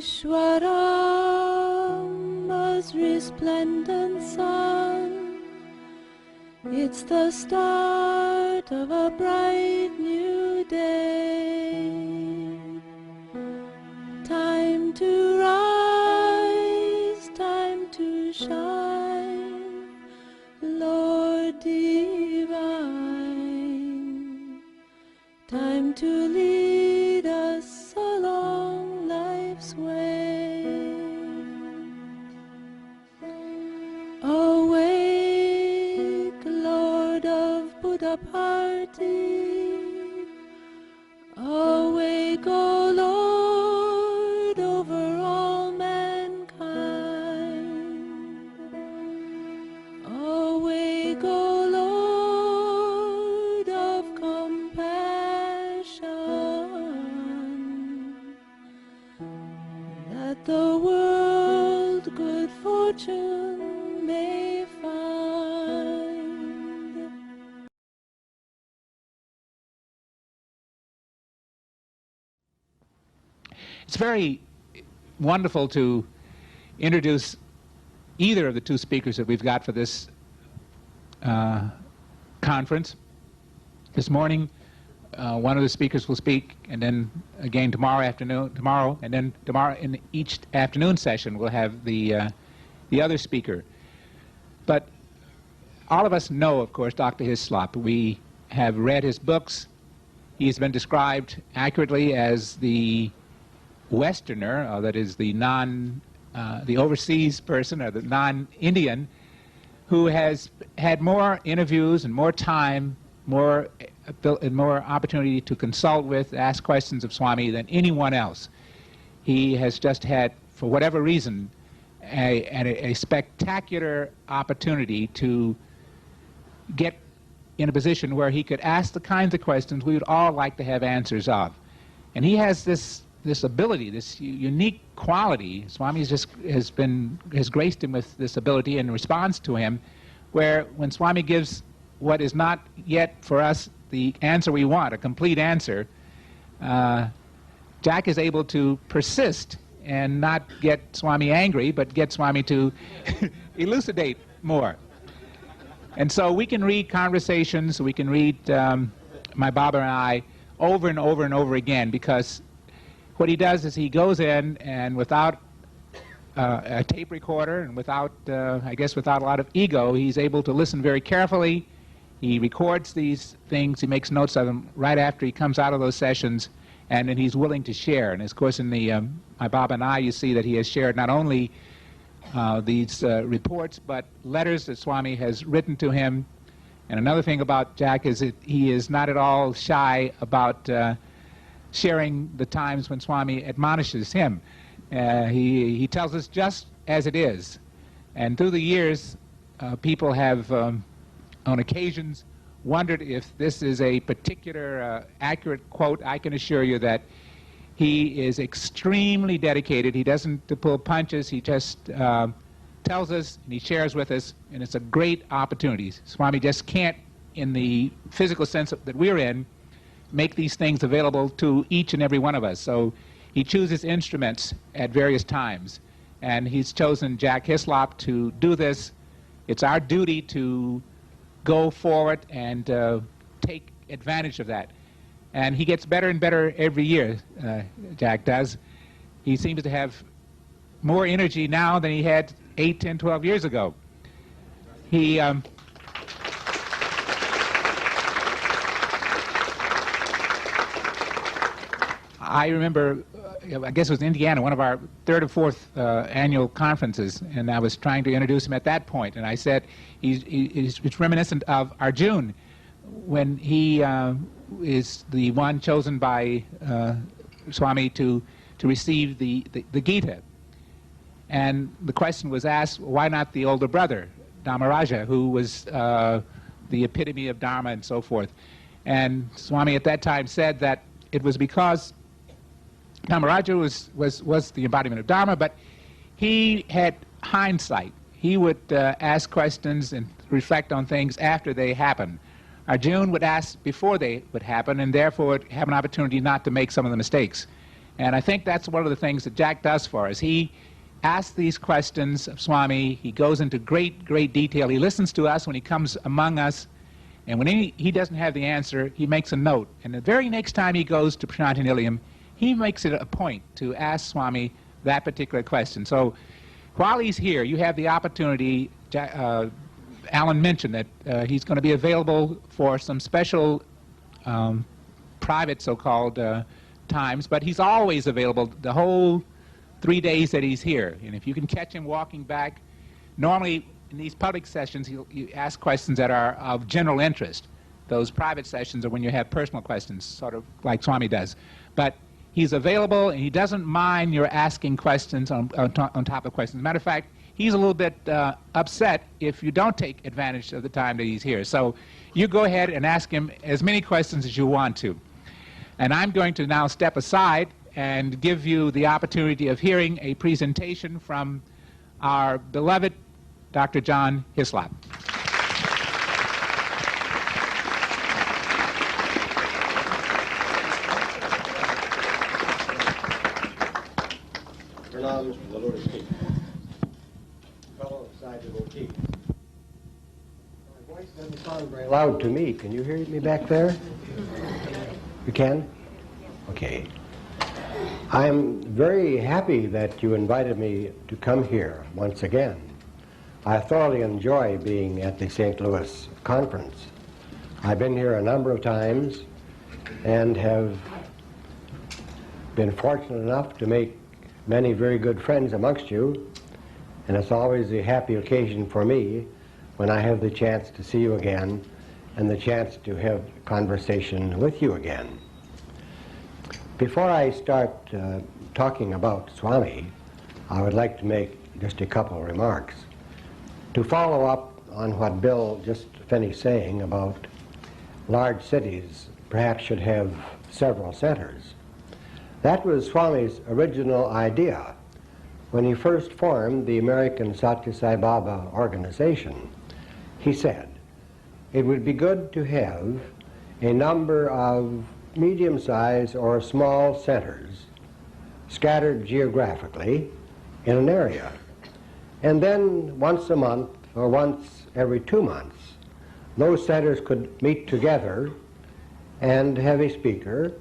Ishwaram, as resplendent sun. It's the start of a bright new day. Time to rise, time to shine, Lord divine. Time to lead us along life's way. Awake, Lord of Buddha party. Awake, O Lord, over all mankind. Awake, O Lord of compassion, that the world good fortune may find. It's very wonderful to introduce either of the two speakers that we've got for this conference. This morning, one of the speakers will speak, and then again tomorrow, and then tomorrow in each afternoon session we'll have the other speaker. But all of us know, of course, Dr. Hislop. We have read his books. He's been described accurately as the Westerner, that is the the overseas person, or the non-Indian, who has had more interviews and more time, more opportunity to consult with, ask questions of Swami than anyone else. He has just had, for whatever reason, a spectacular opportunity to get in a position where he could ask the kinds of questions we would all like to have answers of. And he has this ability, this unique quality. Swami has graced him with this ability in response to him, where when Swami gives what is not yet for us the answer we want, a complete answer, Jack is able to persist and not get Swami angry, but get Swami to elucidate more. And so we can read Conversations, we can read my Baba and I over and over and over again, because what he does is he goes in and without a tape recorder and without, I guess, without a lot of ego, he's able to listen very carefully. He records these things, he makes notes of them right after he comes out of those sessions, and then he's willing to share. And of course in the my Baba and I, you see that he has shared not only these reports, but letters that Swami has written to him. And another thing about Jack is that he is not at all shy about sharing the times when Swami admonishes him. He tells us just as it is. And through the years, people have, on occasions, wondered if this is a particular accurate quote. I can assure you that he is extremely dedicated. He doesn't pull punches. He just tells us and he shares with us, and it's a great opportunity. Swami just can't, in the physical sense that we're in, make these things available to each and every one of us. So he chooses instruments at various times, and he's chosen Jack Hislop to do this. It's our duty to go forward and take advantage of that. And he gets better and better every year, Jack does. He seems to have more energy now than he had 8, 10, 12 years ago. He I remember, I guess it was Indiana, one of our 3rd or 4th annual conferences, and I was trying to introduce him at that point, and I said it's reminiscent of Arjuna, when he is the one chosen by Swami to receive the Gita. And the question was asked, why not the older brother, Dharmaraja, who was the epitome of Dharma and so forth? And Swami at that time said that it was because Dharmaraja was the embodiment of Dharma, but he had hindsight. He would ask questions and reflect on things after they happened. Arjuna would ask before they would happen, and therefore would have an opportunity not to make some of the mistakes. And I think that's one of the things that Jack does for us. He asks these questions of Swami. He goes into great, great detail. He listens to us when he comes among us. And when he doesn't have the answer, he makes a note. And the very next time he goes to Prashant Nilayam, he makes it a point to ask Swami that particular question. So while he's here, you have the opportunity. Alan mentioned that he's going to be available for some special private so-called times, but he's always available the whole 3 days that he's here. And if you can catch him walking back, normally in these public sessions, you ask questions that are of general interest. Those private sessions are when you have personal questions, sort of like Swami does. But he's available, and he doesn't mind your asking questions on top of questions. As a matter of fact, he's a little bit upset if you don't take advantage of the time that he's here. So you go ahead and ask him as many questions as you want to. And I'm going to now step aside and give you the opportunity of hearing a presentation from our beloved Dr. John Hislop. Pranams to the Lotus feet. Fellow Sai devotee. My voice doesn't sound very loud to me. Can you hear me back there? You can? Okay. I'm very happy that you invited me to come here once again. I thoroughly enjoy being at the St. Louis conference. I've been here a number of times and have been fortunate enough to make many very good friends amongst you, and it's always a happy occasion for me when I have the chance to see you again and the chance to have conversation with you again. Before I start talking about Swami, I would like to make just a couple of remarks. To follow up on what Bill just finished saying about large cities perhaps should have several centers. That was Swami's original idea when he first formed the American Sathya Sai Baba organization. He said, it would be good to have a number of medium-sized or small centers scattered geographically in an area. And then once a month or once every 2 months, those centers could meet together and have a speaker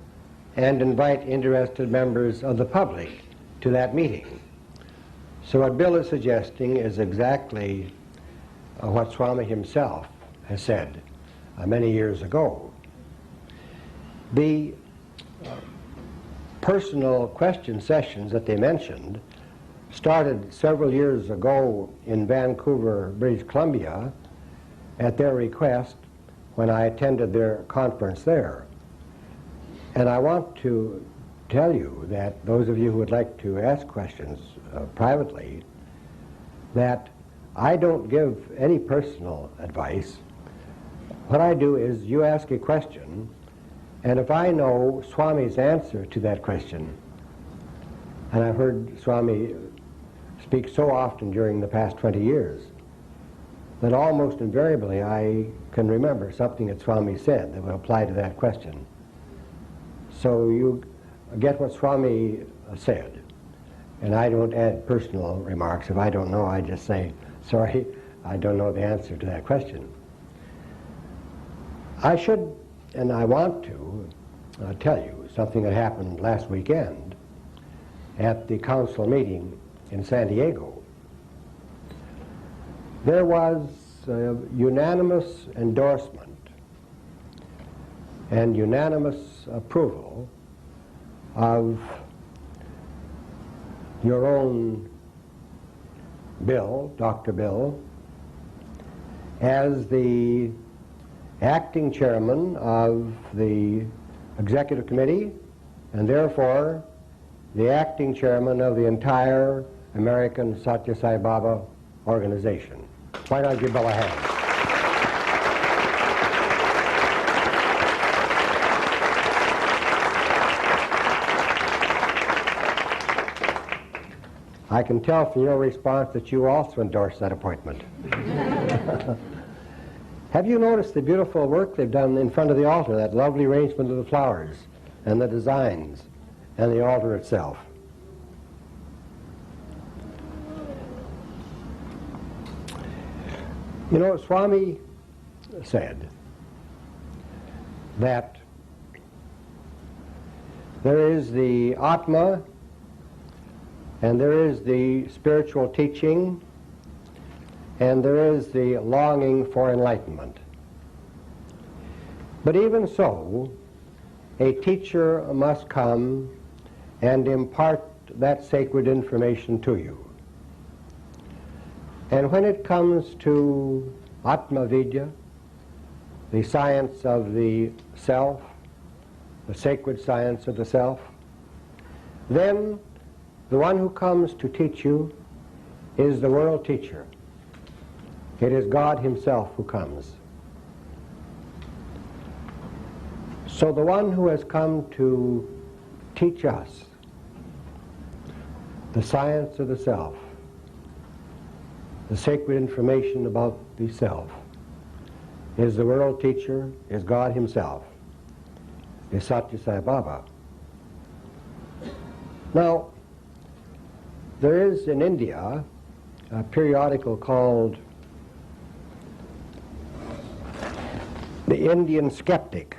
and invite interested members of the public to that meeting. So what Bill is suggesting is exactly what Swami himself has said many years ago. The personal question sessions that they mentioned started several years ago in Vancouver, British Columbia, at their request when I attended their conference there. And I want to tell you that those of you who would like to ask questions privately, that I don't give any personal advice. What I do is you ask a question, and if I know Swami's answer to that question, and I've heard Swami speak so often during the past 20 years, that almost invariably I can remember something that Swami said that would apply to that question. So you get what Swami said, and I don't add personal remarks. If I don't know, I just say, sorry, I don't know the answer to that question. I should, and I want to, tell you something that happened last weekend at the council meeting in San Diego. There was a unanimous endorsement and unanimous approval of your own Bill, Dr. Bill, as the acting chairman of the executive committee, and therefore the acting chairman of the entire American Sathya Sai Baba organization. Why not give Bill a hand? I can tell from your response that you also endorse that appointment. Have you noticed the beautiful work they've done in front of the altar, that lovely arrangement of the flowers and the designs and the altar itself. You know, Swami said that there is the Atma and there is the spiritual teaching and there is the longing for enlightenment. But even so, a teacher must come and impart that sacred information to you. And when it comes to Atma Vidya, the science of the self, the sacred science of the self, then the one who comes to teach you is the world teacher. It is God himself who comes. So the one who has come to teach us the science of the self, the sacred information about the self, is the world teacher, is God himself, is Sathya Sai Baba. Now, there is in India a periodical called The Indian Skeptic,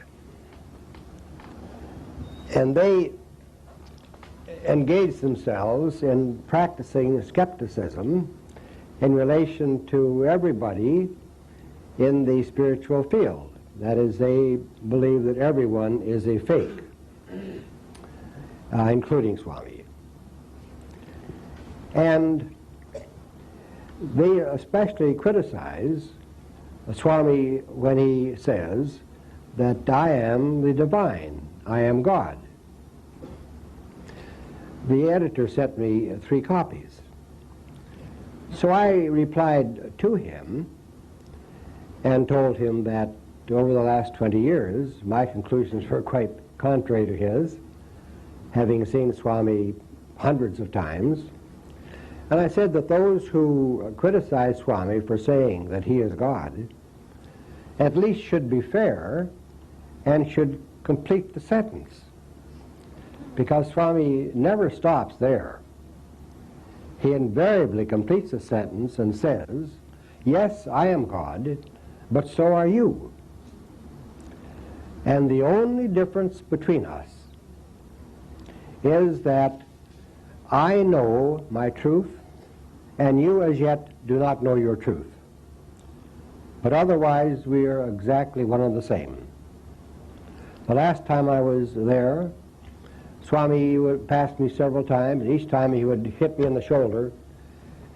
and they engage themselves in practicing skepticism in relation to everybody in the spiritual field. That is, they believe that everyone is a fake, including Swami. And they especially criticize Swami when he says that I am the divine, I am God. The editor sent me 3 copies. So I replied to him and told him that over the last 20 years, my conclusions were quite contrary to his, having seen Swami hundreds of times. And I said that those who criticize Swami for saying that he is God at least should be fair and should complete the sentence, because Swami never stops there. He invariably completes the sentence and says, yes, I am God, but so are you. And the only difference between us is that I know my truth, and you as yet do not know your truth. But otherwise, we are exactly one and the same. The last time I was there, Swami would pass me several times, and each time he would hit me on the shoulder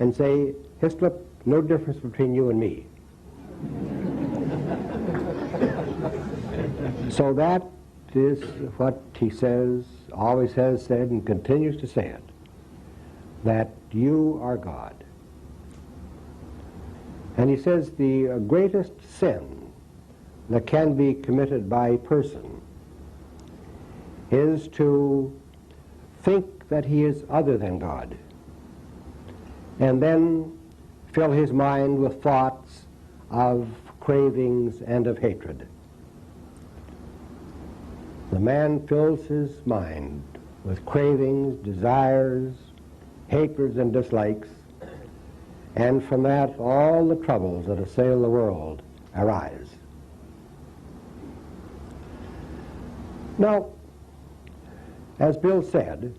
and say, Hislop, no difference between you and me. So that is what he says, always has said, and continues to say it, that you are God. And he says the greatest sin that can be committed by a person is to think that he is other than God, and then fill his mind with thoughts of cravings and of hatred. The man fills his mind with cravings, desires, hatreds, and dislikes, and from that all the troubles that assail the world arise. Now, as Bill said,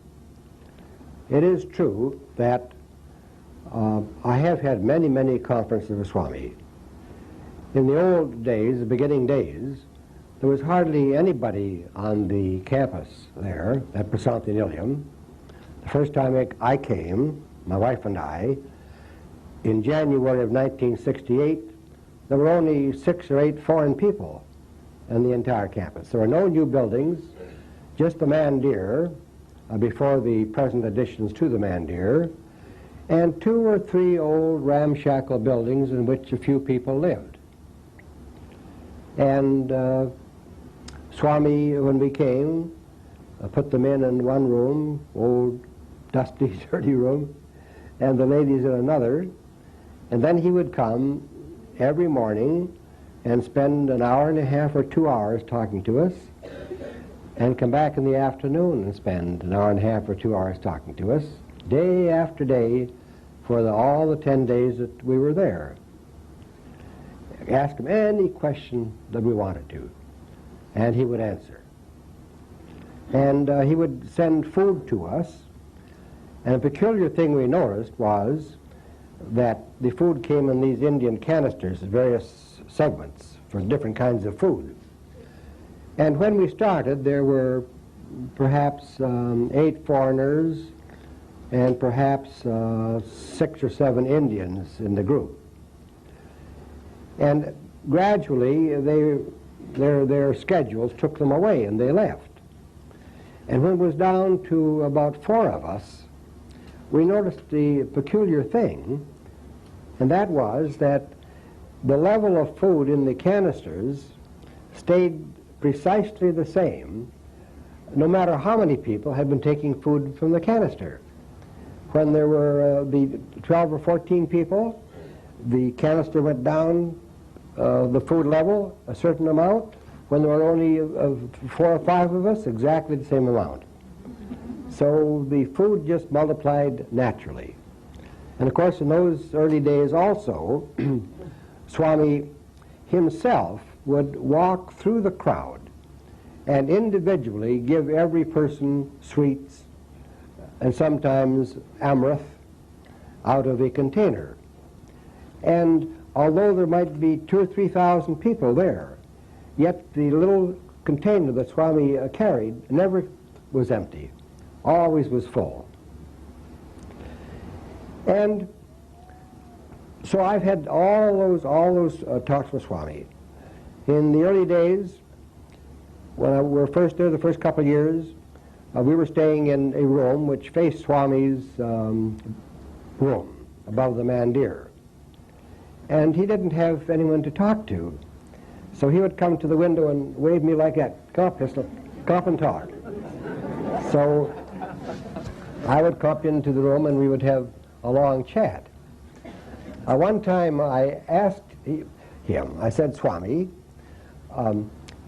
it is true that I have had many, many conferences with Swami. In the old days, the beginning days, there was hardly anybody on the campus there at Prasanthi. The first time I came, my wife and I, in January of 1968, there were only 6 or 8 foreign people on the entire campus. There were no new buildings, just the Mandir, before the present additions to the Mandir, and 2 or 3 old ramshackle buildings in which a few people lived. And Swami, when we came, put the men in one room, old, dusty, dirty room, and the ladies in another, and then he would come every morning and spend an hour and a half or 2 hours talking to us, and come back in the afternoon and spend an hour and a half or 2 hours talking to us, day after day, for all the 10 days that we were there. Ask him any question that we wanted to, and he would answer. And he would send food to us, and a peculiar thing we noticed was that the food came in these Indian canisters, various segments for different kinds of food. And when we started, there were perhaps 8 foreigners and perhaps 6 or 7 Indians in the group. And gradually, their schedules took them away, and they left. And when it was down to about 4 of us, we noticed the peculiar thing, and that was that the level of food in the canisters stayed precisely the same, no matter how many people had been taking food from the canister. When there were the 12 or 14 people, the canister went down the food level a certain amount. When there were only 4 or 5 of us, exactly the same amount. So the food just multiplied naturally. And of course, in those early days also, Swami himself would walk through the crowd and individually give every person sweets and sometimes amrit out of a container. And although there might be 2,000 or 3,000 people there, yet the little container that Swami carried never was empty, always was full. And so I've had all those talks with Swami. In the early days, when we were first there, the first couple of years, we were staying in a room which faced Swami's room above the mandir. And he didn't have anyone to talk to. So he would come to the window and wave me like that. Come up, Hislop. Come up and talk. So I would come up into the room and we would have a long chat. One time I asked him, I said, Swami,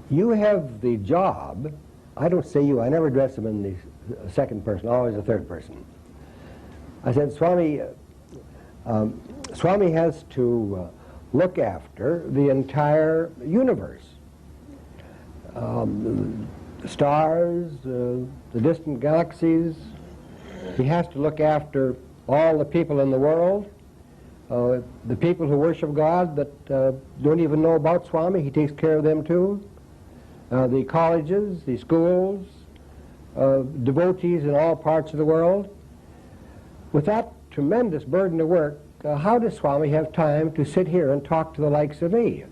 you have the job, I don't say you, I never address him in the second person, always the third person. I said, Swami, Swami has to look after the entire universe. The stars, the distant galaxies. He has to look after all the people in the world, the people who worship God that don't even know about Swami, he takes care of them too. The colleges, the schools, devotees in all parts of the world. With that tremendous burden of work, how does Swami have time to sit here and talk to the likes of me?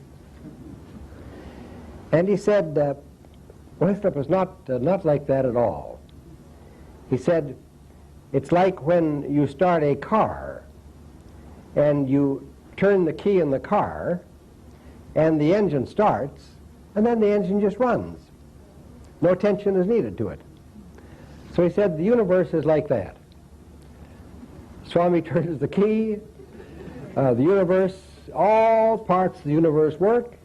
And he said, well, Hislop is not like that at all. He said, it's like when you start a car and you turn the key in the car and the engine starts and then the engine just runs. No attention is needed to it. So he said the universe is like that. Swami turns the key, the universe, all parts of the universe work,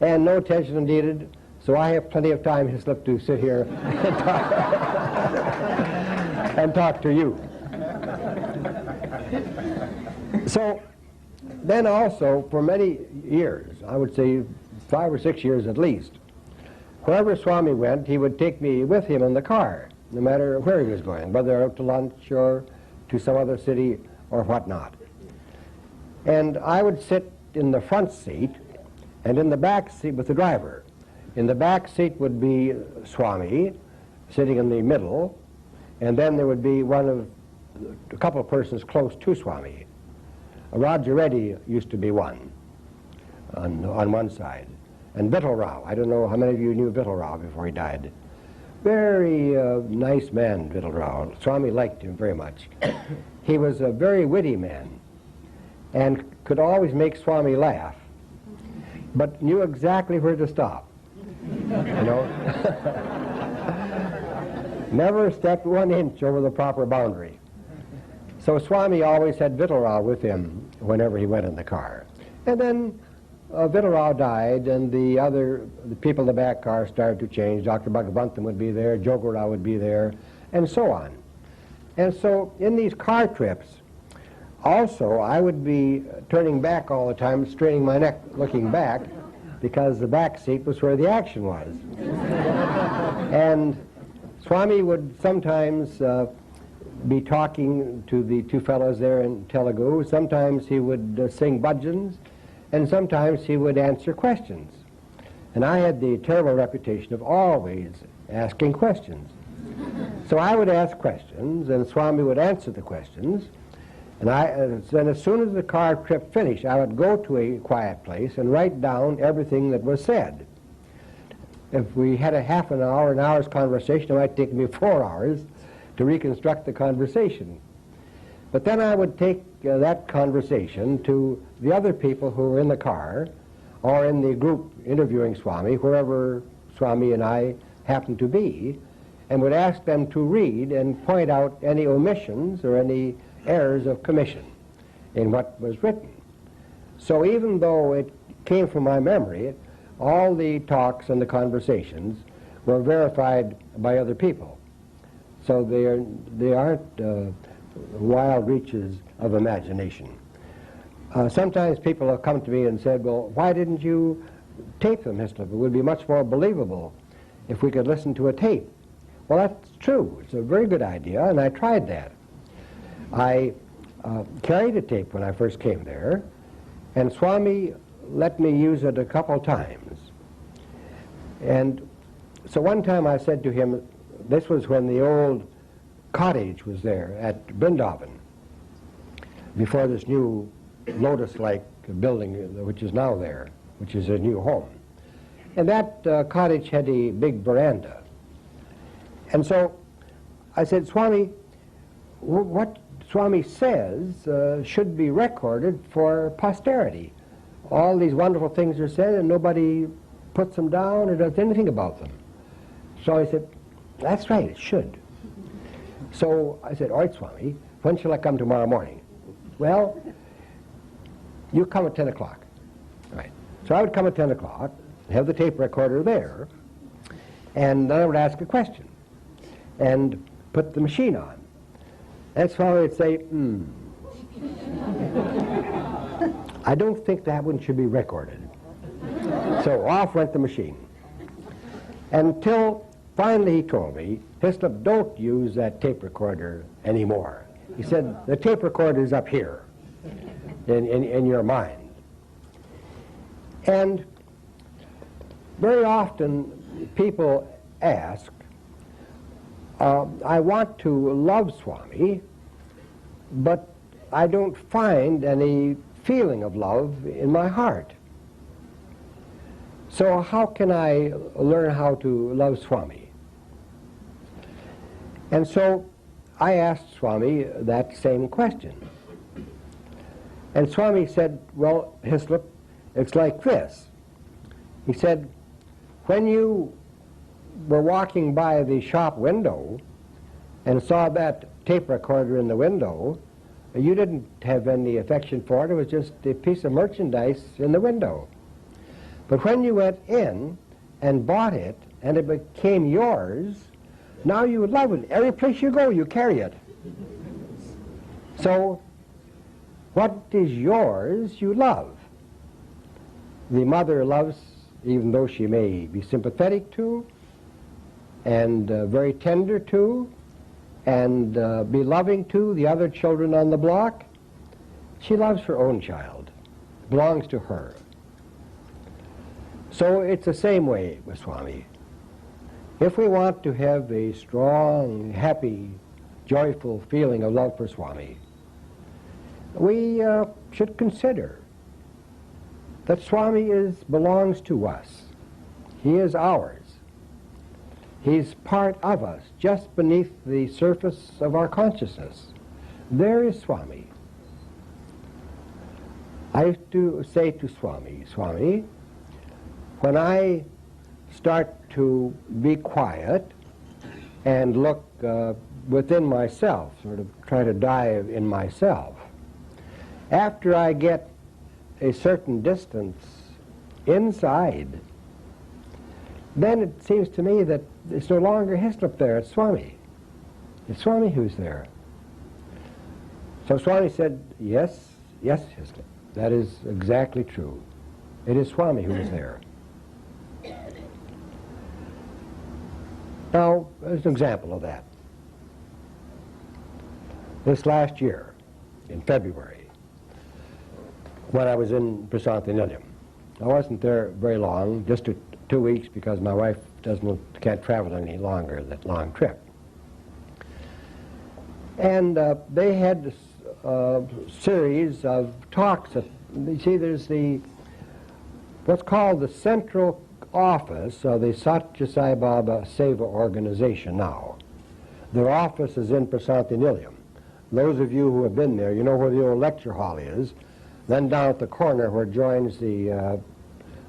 and no attention is needed, so I have plenty of time, Hislop, to sit here and talk to you. So then also, for many years, I would say 5 or 6 years at least, wherever Swami went, he would take me with him in the car, no matter where he was going, whether out to lunch or to some other city or whatnot. And I would sit in the front seat and in the back seat with the driver. In the back seat would be Swami sitting in the middle, and then there would be a couple of persons close to Swami. Roger Reddy used to be one on one side. And Vittal Rao, I don't know how many of you knew Vittal Rao before he died. Very nice man, Vittal Rao. Swami liked him very much. He was a very witty man and could always make Swami laugh, but knew exactly where to stop. You know? Never stepped 1 inch over the proper boundary. So Swami always had Vittal Rao with him whenever he went in the car. And then Vitterau died, and the people in the back car started to change. Dr. Bhagavan would be there, Jogurao would be there, and so on. And so in these car trips, also I would be turning back all the time, straining my neck, looking back, because the back seat was where the action was. And Swami would sometimes be talking to the two fellows there in Telugu. Sometimes he would sing bhajans, and sometimes he would answer questions. And I had the terrible reputation of always asking questions. So I would ask questions, and Swami would answer the questions, and then as soon as the car trip finished, I would go to a quiet place and write down everything that was said. If we had a half an hour, an hour's conversation, it might take me 4 hours to reconstruct the conversation. But then I would take that conversation to the other people who were in the car or in the group interviewing Swami, wherever Swami and I happened to be, and would ask them to read and point out any omissions or any errors of commission in what was written. So even though it came from my memory, all the talks and the conversations were verified by other people. So they aren't wild reaches of imagination. Sometimes people have come to me and said, well, why didn't you tape them, Hislop? It would be much more believable if we could listen to a tape. Well, that's true. It's a very good idea, and I tried that. I carried a tape when I first came there, and Swami let me use it a couple times. And so one time I said to him, this was when the old cottage was there at Vrindavan, before this new lotus-like building which is now there, which is a new home. And that cottage had a big veranda. And so I said, Swami, what Swami says should be recorded for posterity. All these wonderful things are said and nobody puts them down or does anything about them. So I said, that's right, it should. So I said, all right, Swami, when shall I come tomorrow morning? Well, you come at 10 o'clock. All right. So I would come at 10 o'clock, have the tape recorder there, and then I would ask a question and put the machine on. And Swami would say, I don't think that one should be recorded. So off went the machine. Until finally he told me, Hislop, don't use that tape recorder anymore. He said, the tape recorder is up here in your mind. And very often people ask, I want to love Swami, but I don't find any feeling of love in my heart. So how can I learn how to love Swami? And so I asked Swami that same question. And Swami said, well, Hislop, it's like this. He said, when you were walking by the shop window and saw that tape recorder in the window, you didn't have any affection for it. It was just a piece of merchandise in the window. But when you went in and bought it and it became yours, now you would love it. Every place you go, you carry it. So what is yours, you love. The mother loves, even though she may be sympathetic to, and very tender to, and be loving to the other children on the block. She loves her own child. It belongs to her. So it's the same way with Swami. If we want to have a strong, happy, joyful feeling of love for Swami, we should consider that Swami belongs to us. He is ours. He's part of us, just beneath the surface of our consciousness. There is Swami. I used to say to Swami, Swami, when I start to be quiet and look within myself, sort of try to dive in myself, after I get a certain distance inside, then it seems to me that it's no longer Hislop there, it's Swami. It's Swami who's there. So Swami said, yes, yes, Hislop, that is exactly true. It is Swami who is there. Now, there's an example of that. This last year, in February, when I was in Prasanthi Nilayam, I wasn't there very long, just 2 weeks, because my wife can't travel any longer, that long trip. And they had a series of talks. You see, there's what's called the Central Office of the Sathya Sai Baba Seva Organization now. Their office is in Prasanthi Nilayam. Those of you who have been there, you know where the old lecture hall is. Then down at the corner where it joins the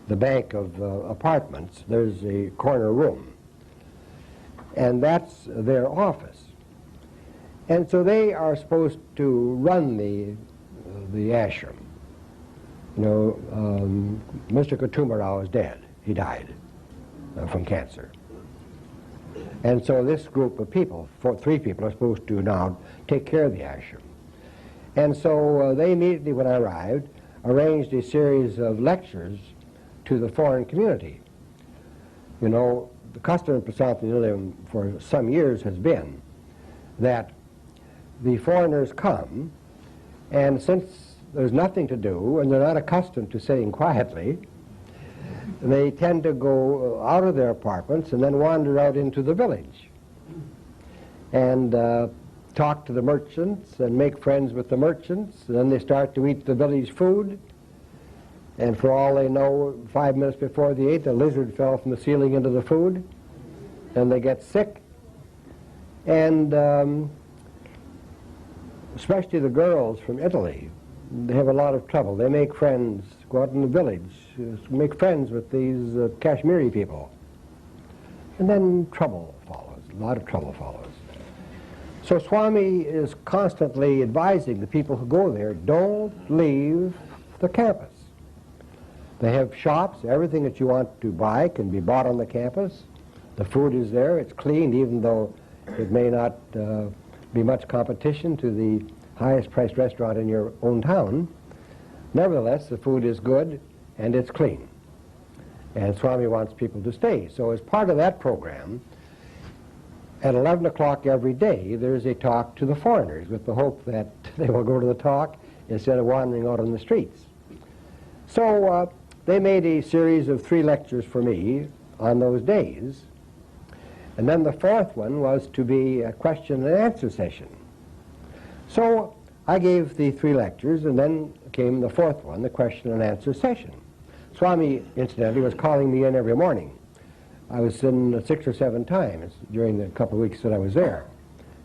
bank of apartments, there's a corner room. And that's their office. And so they are supposed to run the ashram. You know, Mr. Kutumarao is dead. He died from cancer. And so this group of people, 3 people, are supposed to now take care of the ashram. And so they immediately, when I arrived, arranged a series of lectures to the foreign community. You know, the custom in Prasanthi Nilayam for some years has been that the foreigners come, and since there's nothing to do and they're not accustomed to sitting quietly, they tend to go out of their apartments and then wander out into the village and talk to the merchants and make friends with the merchants, and then they start to eat the village food, and for all they know, 5 minutes before they ate, a lizard fell from the ceiling into the food, and they get sick. And especially the girls from Italy, they have a lot of trouble. They make friends, go out in the village, make friends with these Kashmiri people. And then trouble follows, a lot of trouble follows. So Swami is constantly advising the people who go there, don't leave the campus. They have shops, everything that you want to buy can be bought on the campus. The food is there, it's clean, even though it may not be much competition to the highest priced restaurant in your own town. Nevertheless, the food is good and it's clean. And Swami wants people to stay. So as part of that program, at 11 o'clock every day, there's a talk to the foreigners with the hope that they will go to the talk instead of wandering out on the streets. So they made a series of 3 lectures for me on those days. And then the 4th one was to be a question and answer session. So I gave the 3 lectures, and then came the 4th one, the question and answer session. Swami, incidentally, was calling me in every morning. I was in 6 or 7 times during the couple of weeks that I was there.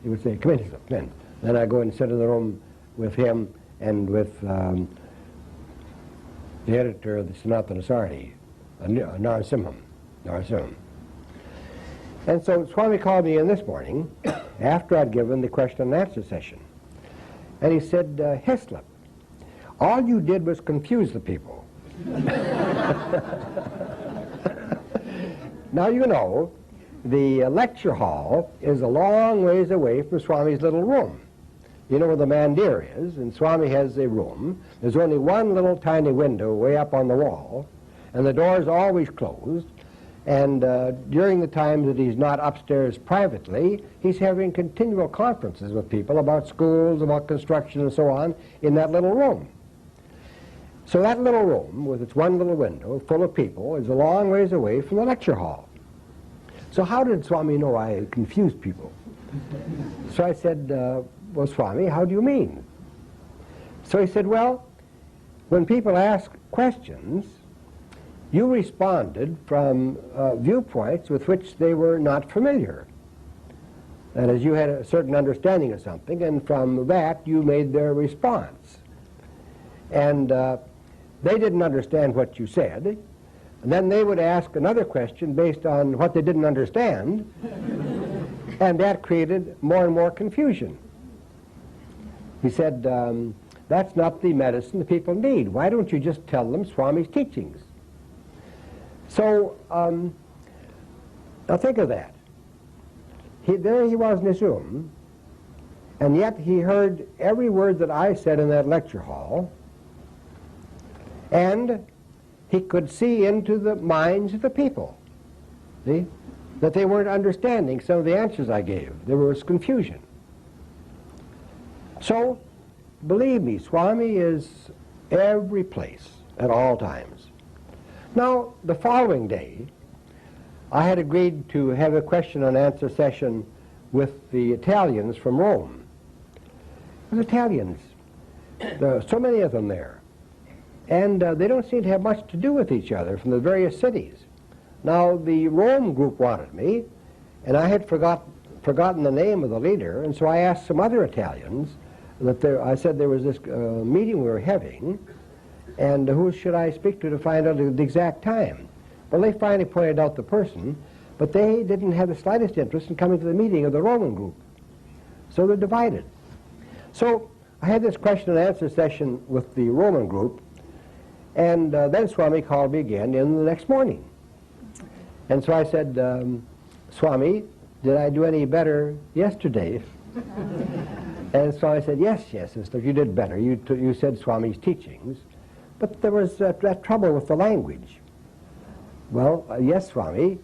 He would say, come in, come in. Then I'd go and sit in the room with him and with the editor of the Sanatana Sarthi, Narasimham. And so Swami called me in this morning after I'd given the question and answer session. And he said, Hislop, all you did was confuse the people. Now, you know, the lecture hall is a long ways away from Swami's little room. You know where the mandir is, and Swami has a room. There's only one little tiny window way up on the wall, and the door's always closed. And during the time that he's not upstairs privately, he's having continual conferences with people about schools, about construction and so on, in that little room. So that little room, with its one little window full of people, is a long ways away from the lecture hall. So how did Swami know I confused people? So I said, well, Swami, how do you mean? So he said, well, when people ask questions, you responded from viewpoints with which they were not familiar. That is, you had a certain understanding of something, and from that you made their response. And they didn't understand what you said, and then they would ask another question based on what they didn't understand, and that created more and more confusion. He said, that's not the medicine the people need. Why don't you just tell them Swami's teachings? So, now think of that. There he was in his room, and yet he heard every word that I said in that lecture hall, and he could see into the minds of the people, see, that they weren't understanding some of the answers I gave. There was confusion. So, believe me, Swami is every place at all times. Now, the following day, I had agreed to have a question and answer session with the Italians from Rome. The Italians, there are so many of them there, and they don't seem to have much to do with each other from the various cities. Now, the Rome group wanted me, and I had forgotten the name of the leader, and so I asked some other Italians that I said there was this meeting we were having, and who should I speak to find out the exact time. Well, they finally pointed out the person, but they didn't have the slightest interest in coming to the meeting of the Roman group. So they're divided. So I had this question and answer session with the Roman group, and then Swami called me again in the next morning. And so I said, Swami, did I do any better yesterday? And Swami said, yes, and stuff, you did better. You said Swami's teachings, but there was that trouble with the language. Well, yes, Swami.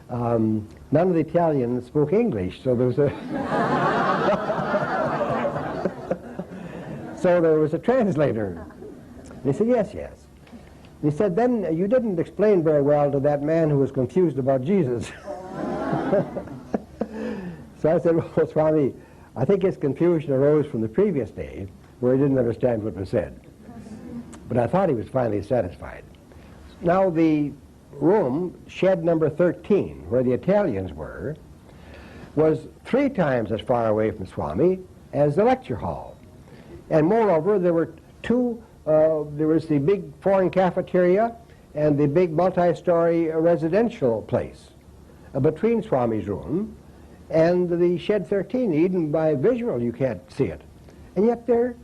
None of the Italians spoke English, so there was a so there was a translator. And he said, yes. And he said, then you didn't explain very well to that man who was confused about Jesus. So I said, well, Swami, I think his confusion arose from the previous day where he didn't understand what was said. But I thought he was finally satisfied. Now the room, shed number 13, where the Italians were, was 3 times as far away from Swami as the lecture hall. And moreover, there were there was the big foreign cafeteria and the big multi-story residential place between Swami's room and the shed 13. Even by visual you can't see it. And yet there,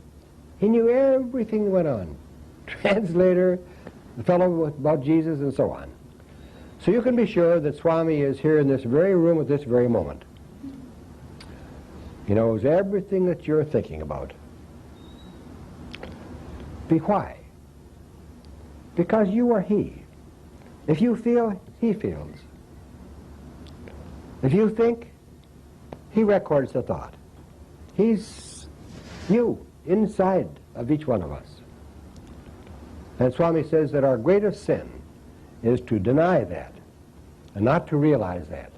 he knew everything that went on. Translator, the fellow about Jesus, and so on. So you can be sure that Swami is here in this very room at this very moment. He knows everything that you're thinking about. Why? Because you are he. If you feel, he feels. If you think, he records the thought. He's you, inside of each one of us. And Swami says that our greatest sin is to deny that, and not to realize that,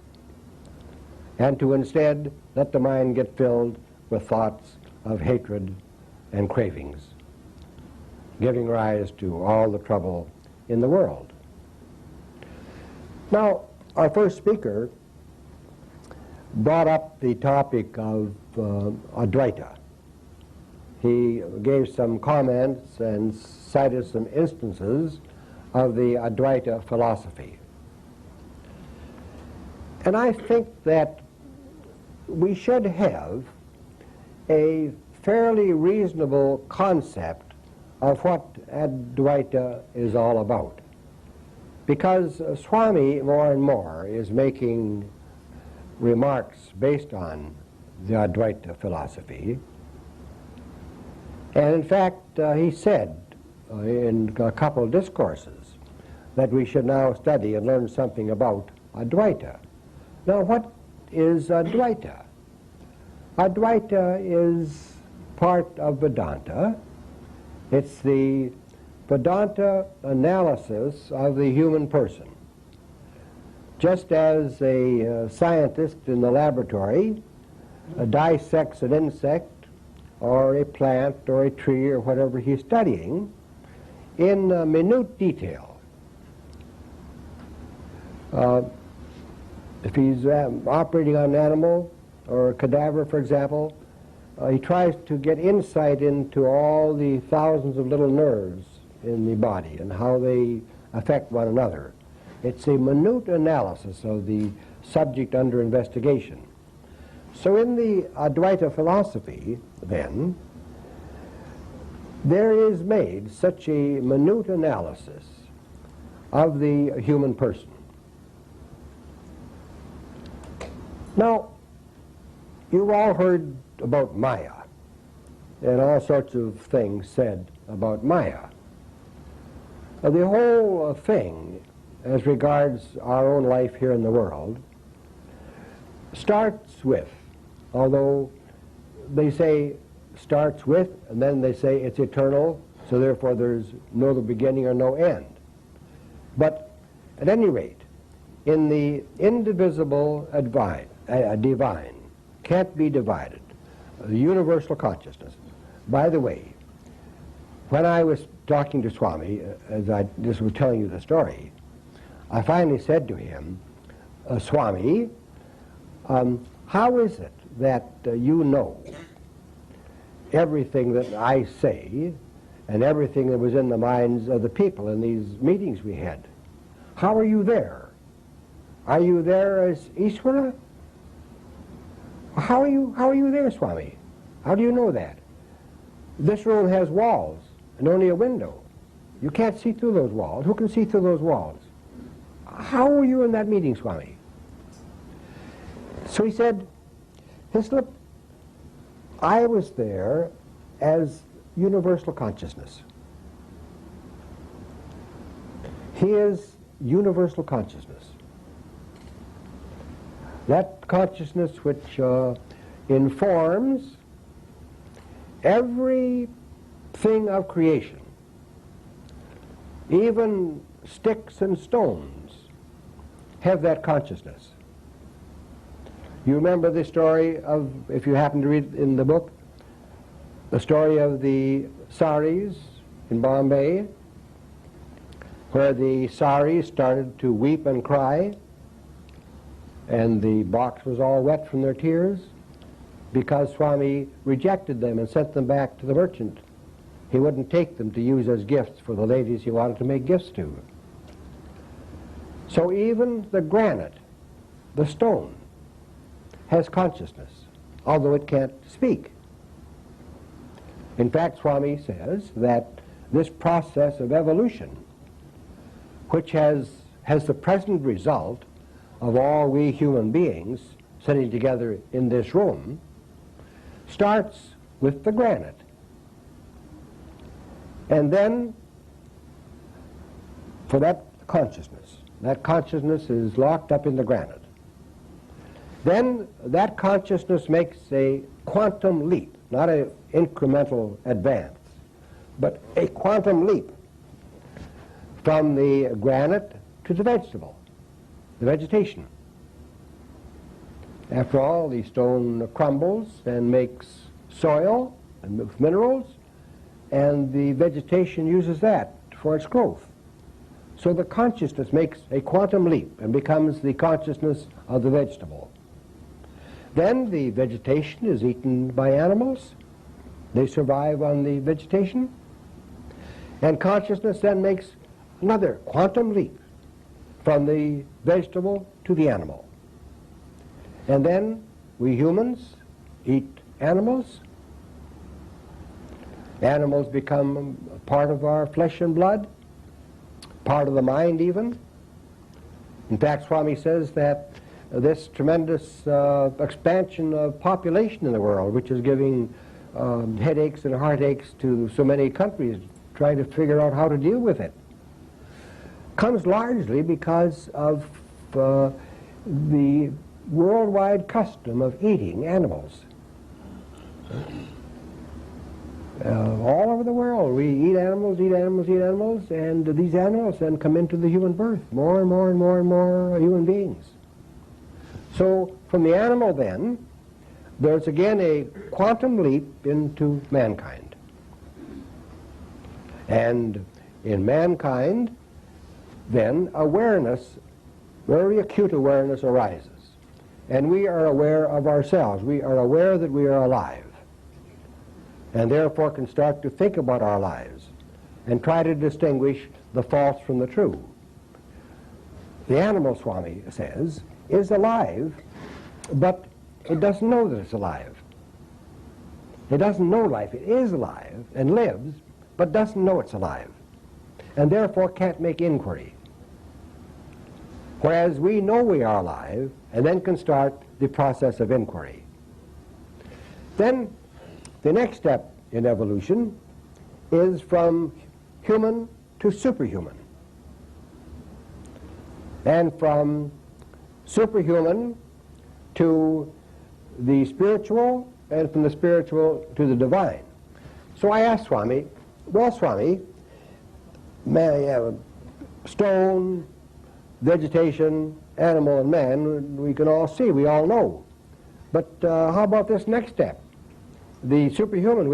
and to instead let the mind get filled with thoughts of hatred and cravings, giving rise to all the trouble in the world. Now, our first speaker brought up the topic of Advaita. He gave some comments and cited some instances of the Advaita philosophy. And I think that we should have a fairly reasonable concept of what Advaita is all about. Because Swami more and more is making remarks based on the Advaita philosophy. And in fact, he said in a couple of discourses that we should now study and learn something about Advaita. Now, what is Advaita? Advaita is part of Vedanta. It's the Vedanta analysis of the human person. Just as a scientist in the laboratory dissects an insect or a plant or a tree or whatever he's studying in minute detail. If he's operating on an animal or a cadaver, for example, he tries to get insight into all the thousands of little nerves in the body and how they affect one another. It's a minute analysis of the subject under investigation. So in the Advaita philosophy, then, there is made such a minute analysis of the human person. Now, you've all heard about Maya and all sorts of things said about Maya. The whole thing, as regards our own life here in the world, starts with, although they say starts with, and then they say it's eternal, so therefore there's no beginning or no end. But at any rate, in the indivisible divine, can't be divided, the universal consciousness. By the way, when I was talking to Swami, as I just was telling you the story, I finally said to him, Swami, how is it that you know everything that I say and everything that was in the minds of the people in these meetings we had? How are you there? Are you there as Ishvara? How are you there, Swami? How do you know that? This room has walls and only a window. You can't see through those walls. Who can see through those walls? How were you in that meeting, Swami? So he said, Hislop, I was there as universal consciousness. He is universal consciousness. That consciousness which informs everything of creation, even sticks and stones have that consciousness. You remember the story of, if you happen to read in the book, the story of the saris in Bombay, where the saris started to weep and cry, and the box was all wet from their tears, because Swami rejected them and sent them back to the merchant. He wouldn't take them to use as gifts for the ladies he wanted to make gifts to. So even the granite, the stone, has consciousness, although it can't speak. In fact, Swami says that this process of evolution, which has the present result of all we human beings sitting together in this room, starts with the granite. And then, for that consciousness is locked up in the granite. Then that consciousness makes a quantum leap, not an incremental advance, but a quantum leap from the granite to the vegetable, the vegetation. After all, the stone crumbles and makes soil and makes minerals, and the vegetation uses that for its growth. So the consciousness makes a quantum leap and becomes the consciousness of the vegetable. Then the vegetation is eaten by animals. They survive on the vegetation. And consciousness then makes another quantum leap from the vegetable to the animal. And then we humans eat animals. Animals become part of our flesh and blood, part of the mind even. In fact, Swami says that this tremendous expansion of population in the world, which is giving headaches and heartaches to so many countries trying to figure out how to deal with it, comes largely because of the worldwide custom of eating animals. All over the world, we eat animals, and these animals then come into the human birth, more and more and more and more human beings. So from the animal then, there's again a quantum leap into mankind. And in mankind, then awareness, very acute awareness arises. And we are aware of ourselves. We are aware that we are alive, and therefore can start to think about our lives and try to distinguish the false from the true. The animal, Swami says, is alive, but it doesn't know that it's alive. It doesn't know life. It is alive and lives, but doesn't know it's alive, and therefore can't make inquiry. whereas we know we are alive, and then can start the process of inquiry. Then the next step in evolution is from human to superhuman, and from superhuman to the spiritual, and from the spiritual to the divine. So I asked Swami, well, Swami, stone, vegetation, animal, and man, we can all see, we all know. But how about this next step? The superhuman,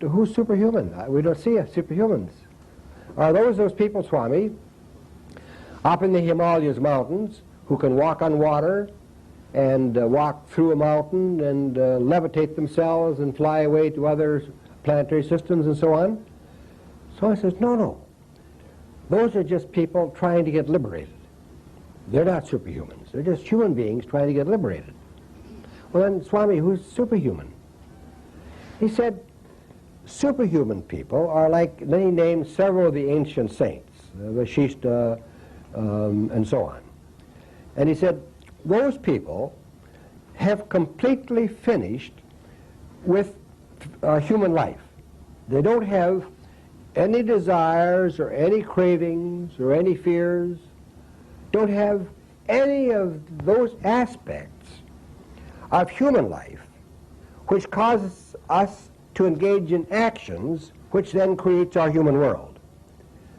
who's superhuman? We don't see superhumans. Are those people, Swami, up in the Himalayas mountains, who can walk on water and walk through a mountain and levitate themselves and fly away to other planetary systems and so on? So I says, no. Those are just people trying to get liberated. They're not superhumans. They're just human beings trying to get liberated. Well then, Swami, who's superhuman? He said, superhuman people are like, then he named several of the ancient saints, Vashishta, and so on. And he said, those people have completely finished with human life. They don't have any desires or any cravings or any fears, don't have any of those aspects of human life which causes us to engage in actions which then creates our human world.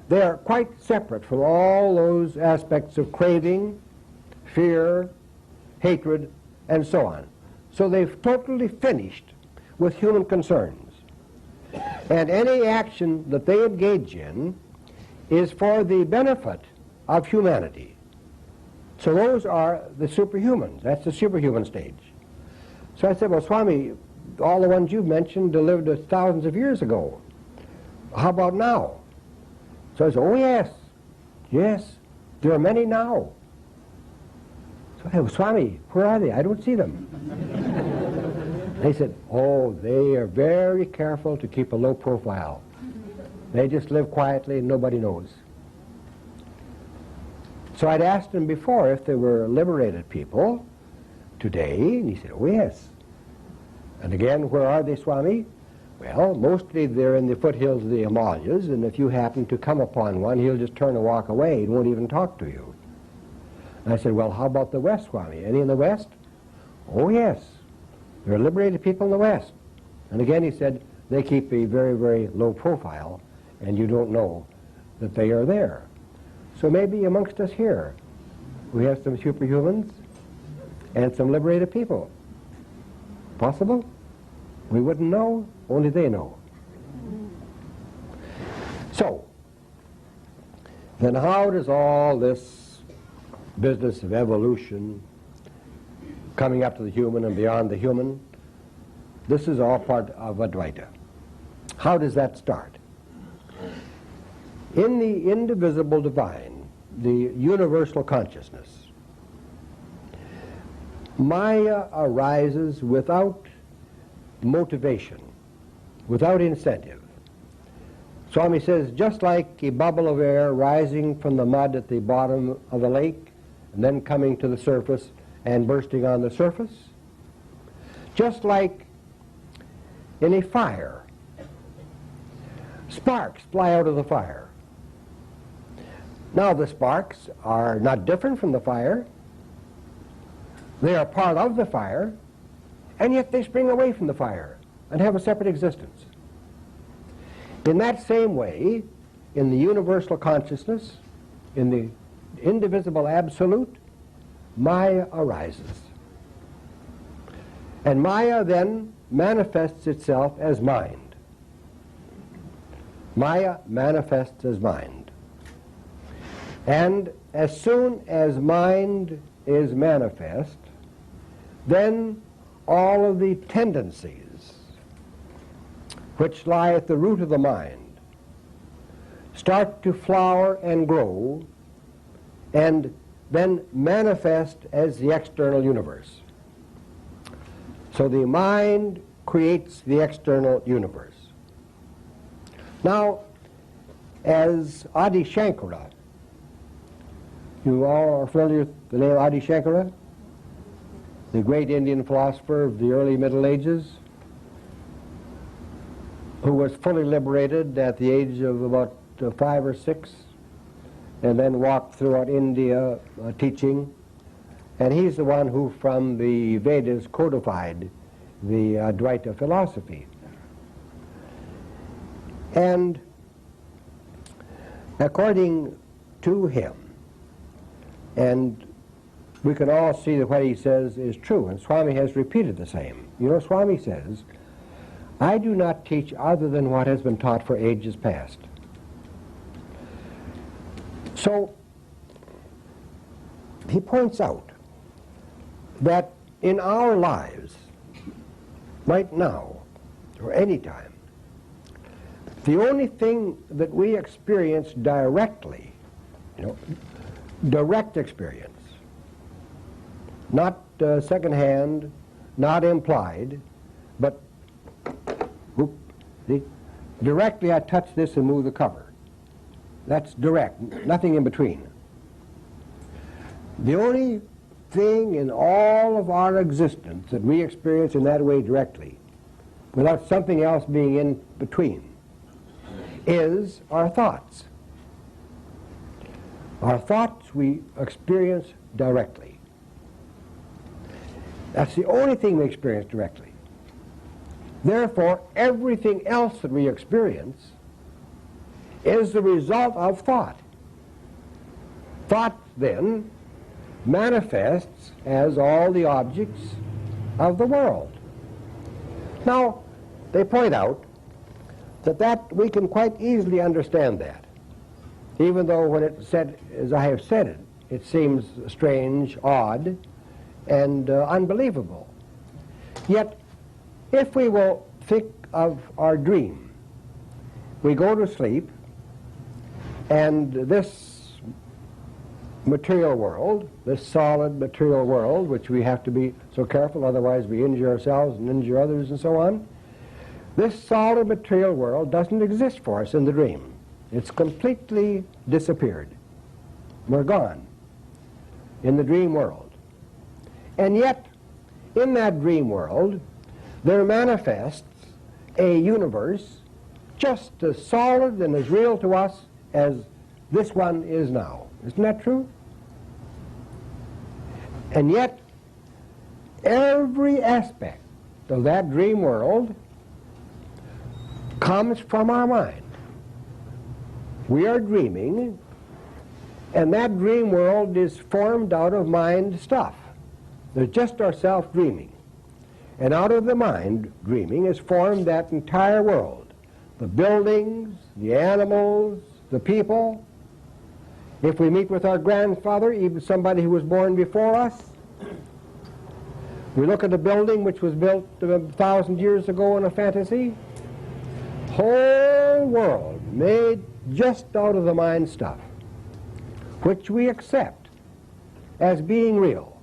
They are quite separate from all those aspects of craving, fear, hatred, and so on. So they've totally finished with human concerns. And any action that they engage in is for the benefit of humanity. So those are the superhumans. That's the superhuman stage. So I said, well, Swami, all the ones you mentioned lived thousands of years ago. How about now? So I said, oh yes, there are many now. So I said, well, Swami, where are they? I don't see them. They said, oh, they are very careful to keep a low profile. They just live quietly and nobody knows. So I'd asked him before if they were liberated people today, and he said, oh yes. And again, where are they, Swami? Well, mostly they're in the foothills of the Himalayas, and if you happen to come upon one, he'll just turn and walk away and won't even talk to you. And I said, well, how about the West, Swami? Any in the West? Oh yes. There are liberated people in the West. And again he said, they keep a very, very low profile, and you don't know that they are there. So maybe amongst us here, we have some superhumans and some liberated people. Possible? We wouldn't know, only they know. So, then how does all this business of evolution, coming up to the human and beyond the human, this is all part of Advaita. How does that start? In the indivisible divine, the universal consciousness, Maya arises without motivation, without incentive. Swami says, just like a bubble of air rising from the mud at the bottom of the lake and then coming to the surface and bursting on the surface, just like in a fire, sparks fly out of the fire. Now the sparks are not different from the fire. They are part of the fire, and yet they spring away from the fire and have a separate existence. In that same way, in the universal consciousness, in the indivisible absolute, Maya arises. And Maya then manifests itself as mind. Maya manifests as mind. And as soon as mind is manifest, then all of the tendencies which lie at the root of the mind start to flower and grow and then manifest as the external universe. So the mind creates the external universe. Now, as Adi Shankara You all are familiar with the name Adi Shankara, the great Indian philosopher of the early Middle Ages, who was fully liberated at the age of about 5 or 6, and then walked throughout India teaching. And he's the one who, from the Vedas, codified the Advaita philosophy. And according to him, and we can all see that what he says is true, and Swami has repeated the same. You know, Swami says, I do not teach other than what has been taught for ages past. So, he points out that in our lives, right now, or any time, the only thing that we experience directly, you know, direct experience, not secondhand, not implied, but whoop, see, directly I touch this and move the cover. That's direct, nothing in between. The only thing in all of our existence that we experience in that way directly, without something else being in between, is our thoughts. Our thoughts we experience directly. That's the only thing we experience directly. Therefore, everything else that we experience is the result of thought. Thought, then, manifests as all the objects of the world. Now, they point out that we can quite easily understand that, even though when it's said, as I have said it, it seems strange, odd, and unbelievable. Yet, if we will think of our dream, we go to sleep, and this material world, this solid material world, which we have to be so careful, otherwise we injure ourselves and injure others and so on, this solid material world doesn't exist for us in the dream. It's completely disappeared. We're gone in the dream world. And yet, in that dream world, there manifests a universe just as solid and as real to us as this one is now. Isn't that true? And yet, every aspect of that dream world comes from our mind. We are dreaming, and that dream world is formed out of mind stuff. There's just ourselves dreaming. And out of the mind dreaming is formed that entire world. The buildings, the animals, the people. If we meet with our grandfather, even somebody who was born before us, we look at a building which was built 1,000 years ago in a fantasy. Whole world made just out of the mind stuff, which we accept as being real.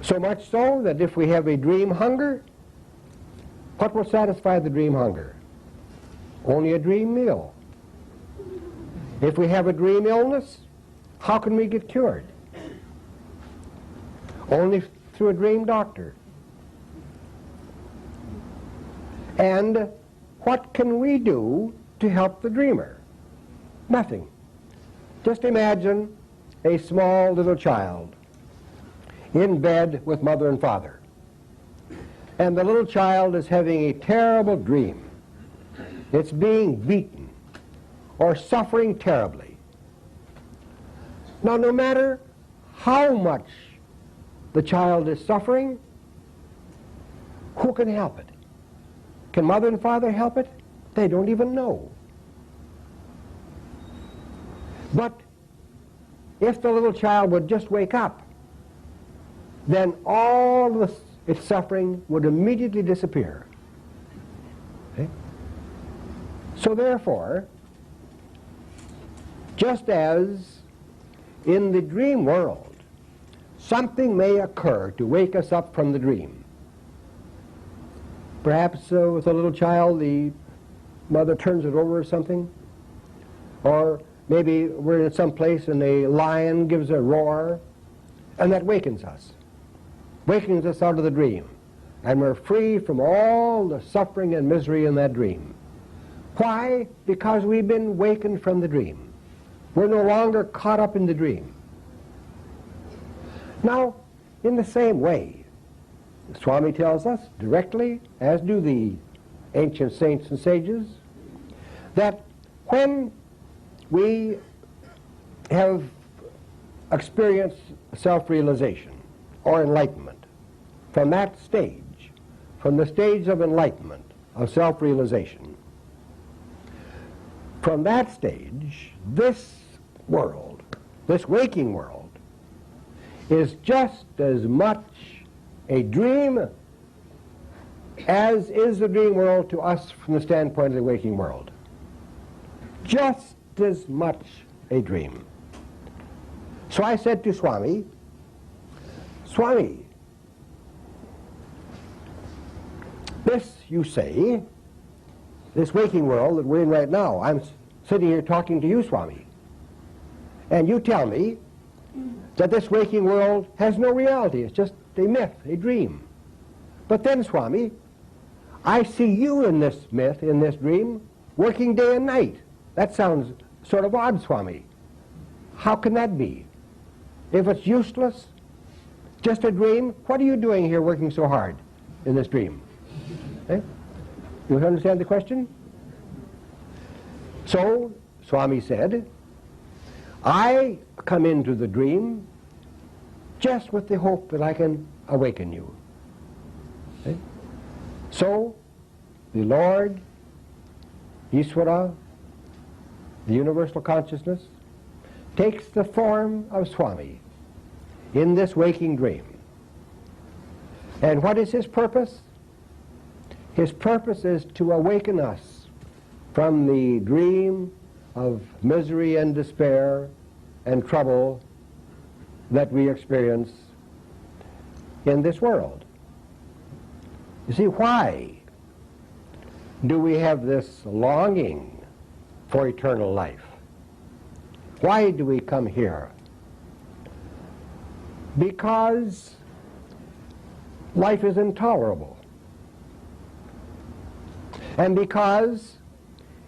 So much so that if we have a dream hunger, what will satisfy the dream hunger? Only a dream meal. If we have a dream illness, how can we get cured? Only through a dream doctor. And what can we do to help the dreamer? Nothing. Just imagine a small little child in bed with mother and father. And the little child is having a terrible dream. It's being beaten or suffering terribly. Now, no matter how much the child is suffering, who can help it? Can mother and father help it? They don't even know. But if the little child would just wake up, then all its suffering would immediately disappear. Okay? So therefore, just as in the dream world, something may occur to wake us up from the dream. Perhaps with a little child, the mother turns it over or something, or maybe we're in some place and a lion gives a roar, and that wakens us out of the dream. And we're free from all the suffering and misery in that dream. Why? Because we've been wakened from the dream. We're no longer caught up in the dream. Now, in the same way, Swami tells us directly, as do the ancient saints and sages, that when we have experienced self-realization or enlightenment, from that stage, from the stage of enlightenment, of self-realization, from that stage, this world, this waking world, is just as much a dream as is the dream world to us from the standpoint of the waking world. Just as much a dream. So I said to Swami, Swami, this, you say, this waking world that we're in right now, I'm sitting here talking to you, Swami, and you tell me that this waking world has no reality. It's just a myth, a dream. But then, Swami, I see you in this myth, in this dream, working day and night. That sounds sort of odd, Swami. How can that be? If it's useless, just a dream, what are you doing here working so hard in this dream? Eh? You understand the question? So, Swami said, I come into the dream just with the hope that I can awaken you. Eh? So, the Lord, Ishvara, the universal consciousness, takes the form of Swami in this waking dream. And what is his purpose? His purpose is to awaken us from the dream of misery and despair and trouble that we experience in this world. You see, why do we have this longing for eternal life? Why do we come here? Because life is intolerable. And because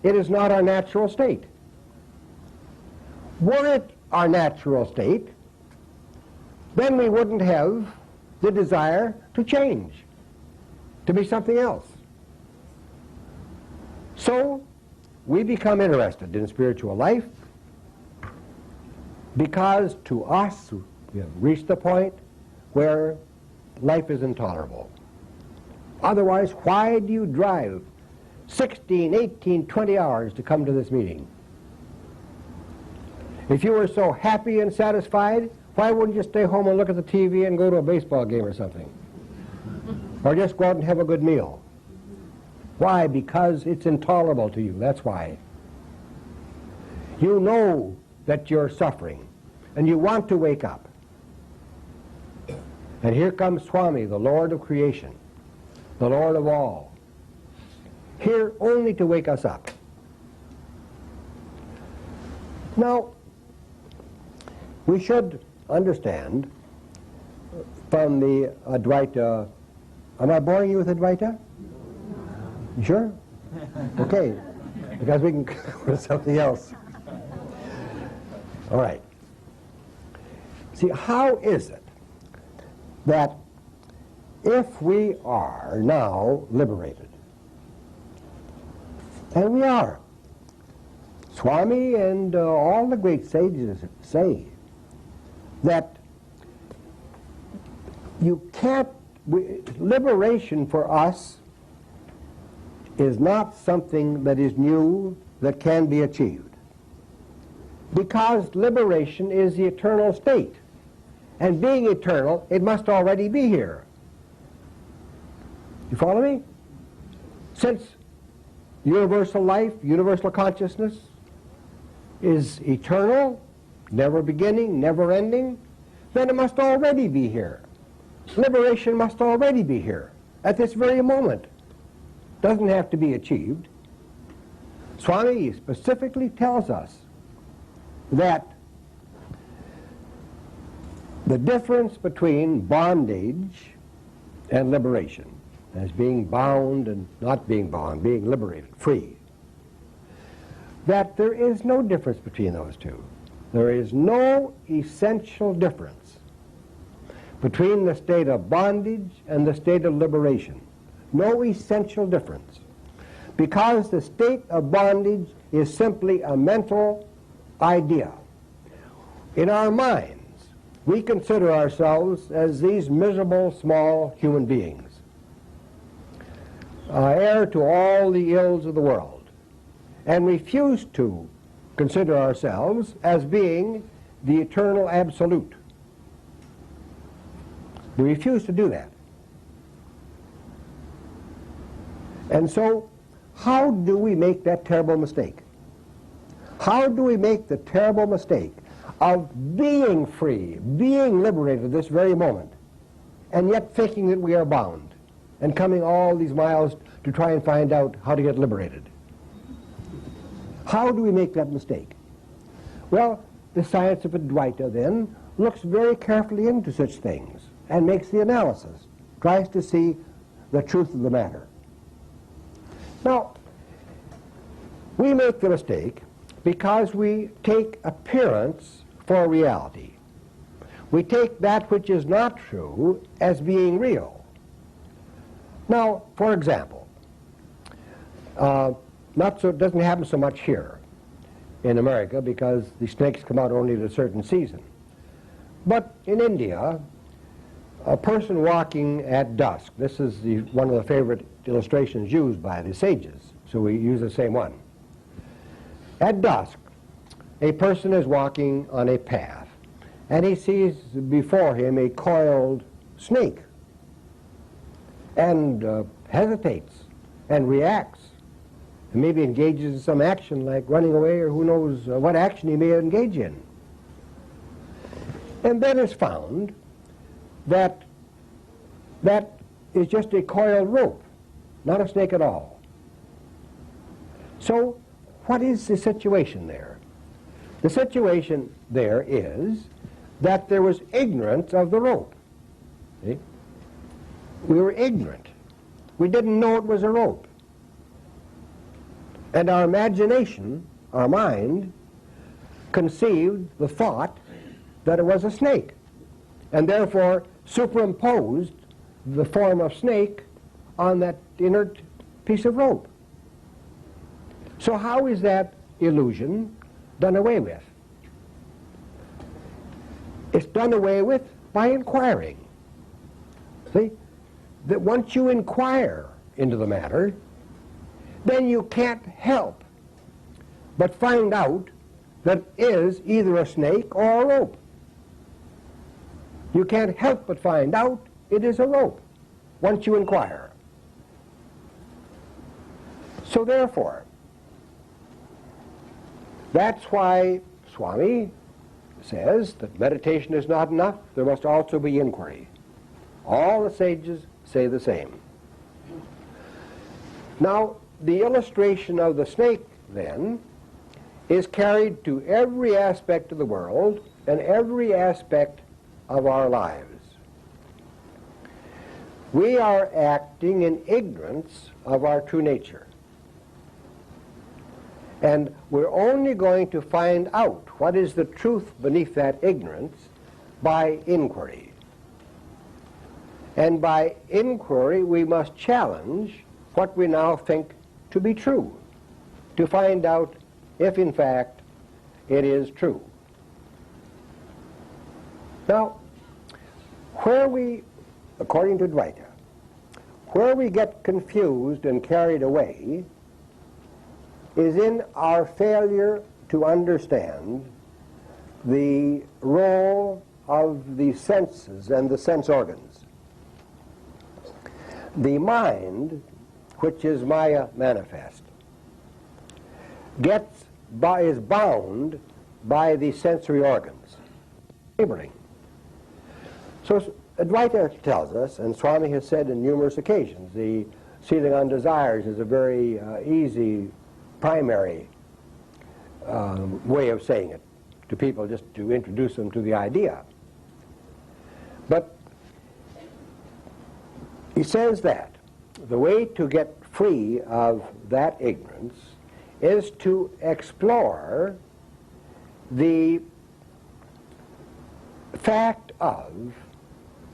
it is not our natural state. Were it our natural state, then we wouldn't have the desire to change, to be something else. So we become interested in spiritual life because to us we have reached the point where life is intolerable. Otherwise, why do you drive 16, 18, 20 hours to come to this meeting? If you were so happy and satisfied, why wouldn't you stay home and look at the TV and go to a baseball game or something? Or just go out and have a good meal? Why? Because it's intolerable to you. That's why. You know that you're suffering, and you want to wake up. And here comes Swami, the Lord of creation, the Lord of all, here only to wake us up. Now, we should understand from the Advaita. Am I boring you with Advaita? You sure? Okay, because we can go to something else. All right. See, how is it that if we are now liberated, and we are, Swami and all the great sages say that you can't, liberation for us is not something that is new, that can be achieved. Because liberation is the eternal state. And being eternal, it must already be here. You follow me? Since universal life, universal consciousness is eternal, never beginning, never ending, then it must already be here. Liberation must already be here, at this very moment. Doesn't have to be achieved. Swami specifically tells us that the difference between bondage and liberation, as being bound and not being bound, being liberated, free, that there is no difference between those two. There is no essential difference between the state of bondage and the state of liberation. No essential difference. Because the state of bondage is simply a mental idea. In our minds, we consider ourselves as these miserable small human beings, heir to all the ills of the world, and refuse to consider ourselves as being the eternal absolute. We refuse to do that. And so, how do we make that terrible mistake? How do we make the terrible mistake of being free, being liberated this very moment, and yet thinking that we are bound, and coming all these miles to try and find out how to get liberated? How do we make that mistake? Well, the science of Advaita then looks very carefully into such things and makes the analysis, tries to see the truth of the matter. Now, we make the mistake because we take appearance for reality. We take that which is not true as being real. Now, for example, it doesn't happen so much here in America because the snakes come out only at a certain season. But in India, a person walking at dusk, this is one of the favorite illustrations used by the sages, so we use the same one. At dusk, a person is walking on a path, and he sees before him a coiled snake, and hesitates and reacts, and maybe engages in some action like running away, or who knows what action he may engage in. And then it's found that that is just a coiled rope, not a snake at all. So what is the situation there? The situation there is that there was ignorance of the rope. See? We were ignorant. We didn't know it was a rope. And our imagination, our mind, conceived the thought that it was a snake, and therefore superimposed the form of snake on that inert piece of rope. So how is that illusion done away with? It's done away with by inquiring. See? That once you inquire into the matter, then you can't help but find out that it is either a snake or a rope. You can't help but find out it is a rope once you inquire. So therefore, that's why Swami says that meditation is not enough. There must also be inquiry. All the sages say the same. Now, the illustration of the snake, then, is carried to every aspect of the world and every aspect of our lives. We are acting in ignorance of our true nature. And we're only going to find out what is the truth beneath that ignorance by inquiry. And by inquiry, we must challenge what we now think to be true, to find out if in fact it is true. Now, where we, according to Advaita, where we get confused and carried away is in our failure to understand the role of the senses and the sense organs. The mind, which is Maya manifest, is bound by the sensory organs. Neighboring. So Advaita tells us, and Swami has said in numerous occasions, the sealing on desires is a very easy primary way of saying it. to people just to introduce them to the idea. But he says that the way to get free of that ignorance is to explore the fact of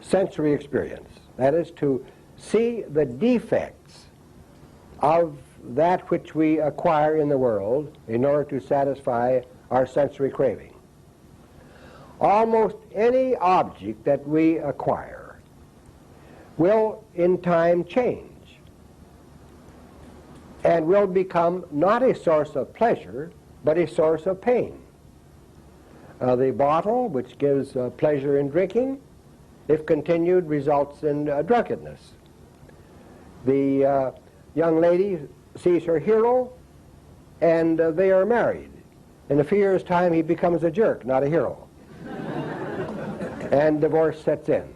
sensory experience. That is, to see the defects of that which we acquire in the world in order to satisfy our sensory craving. Almost any object that we acquire will in time change and will become not a source of pleasure but a source of pain. The bottle, which gives pleasure in drinking, if continued, results in drunkenness. The young lady sees her hero, and they are married. In a few years' time, he becomes a jerk, not a hero. And divorce sets in.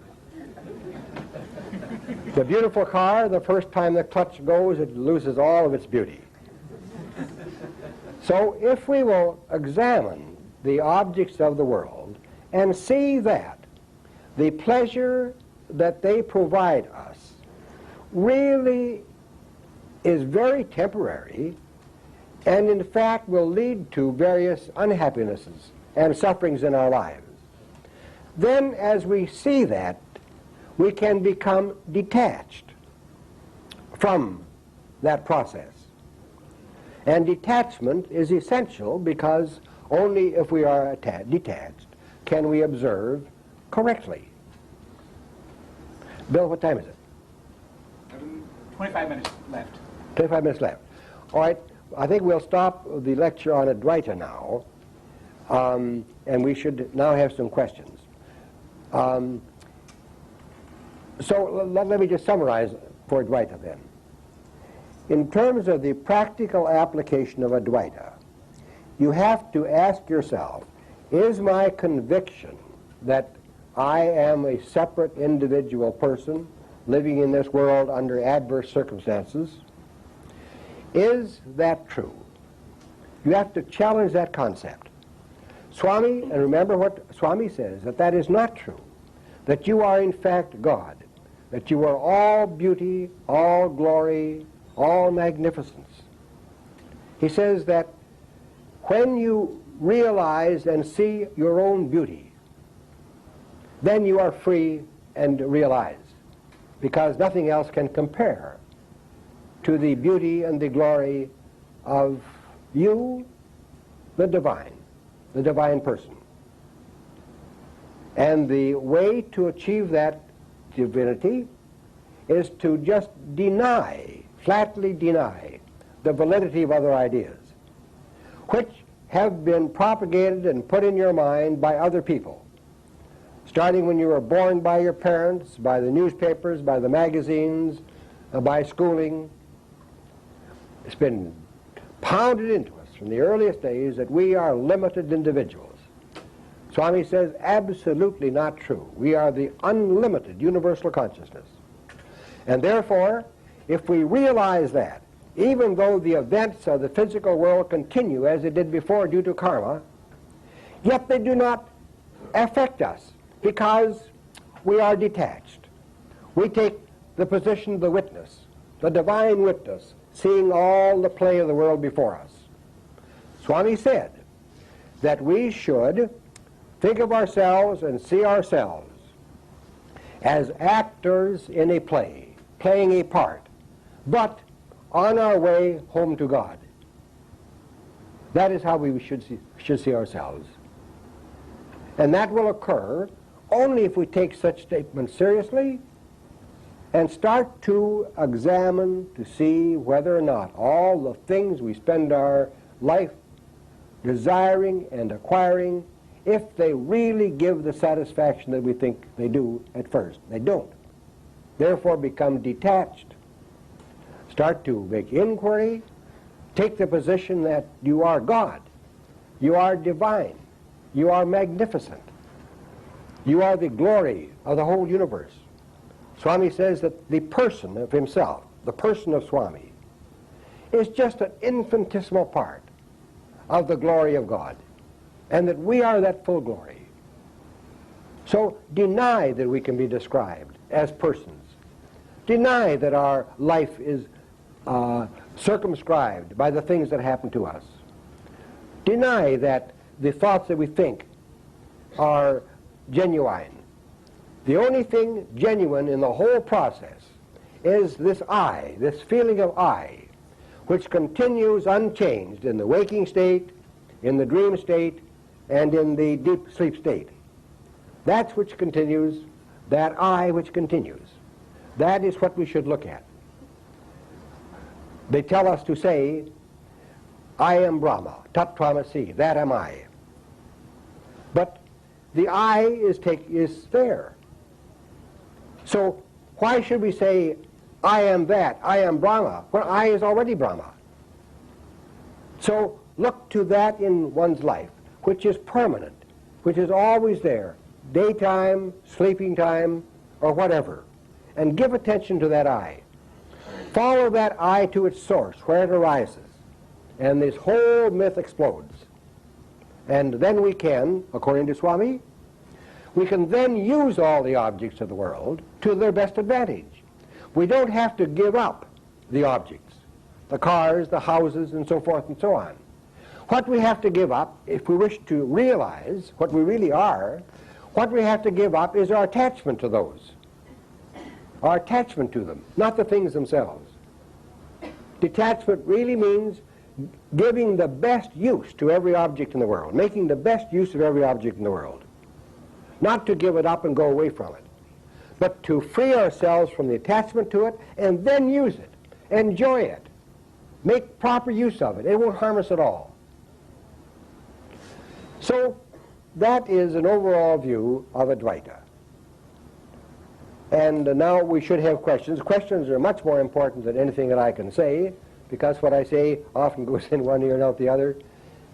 The beautiful car, the first time the clutch goes, it loses all of its beauty. So if we will examine the objects of the world and see that the pleasure that they provide us really is very temporary and in fact will lead to various unhappinesses and sufferings in our lives, then as we see that, we can become detached from that process. And detachment is essential because only if we are detached can we observe correctly. Bill, what time is it? 25 minutes left. 25 minutes left. All right, I think we'll stop the lecture on Advaita now, and we should now have some questions. So let me just summarize for Advaita then. In terms of the practical application of Advaita, you have to ask yourself, is my conviction that I am a separate individual person living in this world under adverse circumstances, is that true? You have to challenge that concept. Swami, and remember what Swami says, that that is not true, that you are in fact God, that you are all beauty, all glory, all magnificence. He says that when you realize and see your own beauty, then you are free and realized, because nothing else can compare to the beauty and the glory of you, the divine person. And the way to achieve that divinity is to just deny, flatly deny, the validity of other ideas, which have been propagated and put in your mind by other people, starting when you were born by your parents, by the newspapers, by the magazines, by schooling. It's been pounded into us from the earliest days that we are limited individuals. Swami says, absolutely not true. We are the unlimited universal consciousness. And therefore, if we realize that, even though the events of the physical world continue as they did before due to karma, yet they do not affect us because we are detached. We take the position of the witness, the divine witness, seeing all the play of the world before us. Swami said that we should think of ourselves and see ourselves as actors in a play, playing a part, but on our way home to God. That is how we should see ourselves. And that will occur only if we take such statements seriously and start to examine to see whether or not all the things we spend our life desiring and acquiring, if they really give the satisfaction that we think they do at first. They don't. Therefore become detached. Start to make inquiry, take the position that you are God, you are divine, you are magnificent, you are the glory of the whole universe. Swami says that the person of himself, the person of Swami, is just an infinitesimal part of the glory of God. and that we are that full glory. So deny that we can be described as persons. Deny that our life is circumscribed by the things that happen to us. Deny that the thoughts that we think are genuine. The only thing genuine in the whole process is this I, this feeling of I, which continues unchanged in the waking state, in the dream state, and in the deep sleep state. That's which continues, that I which continues. That is what we should look at. They tell us to say, I am Brahma, Tat Tvamasi, that am I. But the I is there. So why should we say, I am that, I am Brahma, when I is already Brahma? So look to that in one's life, which is permanent, which is always there, daytime, sleeping time, or whatever, and give attention to that I. Follow that I to its source, where it arises, and this whole myth explodes. And then we can, according to Swami, we can then use all the objects of the world to their best advantage. We don't have to give up the objects, the cars, the houses, and so forth and so on. What we have to give up, if we wish to realize what we really are, what we have to give up is our attachment to those. Our attachment to them, not the things themselves. Detachment really means giving the best use to every object in the world, making the best use of every object in the world. Not to give it up and go away from it, but to free ourselves from the attachment to it and then use it, enjoy it, make proper use of it. It won't harm us at all. So that is an overall view of Advaita. And now we should have questions. Questions are much more important than anything that I can say, because what I say often goes in one ear and out the other,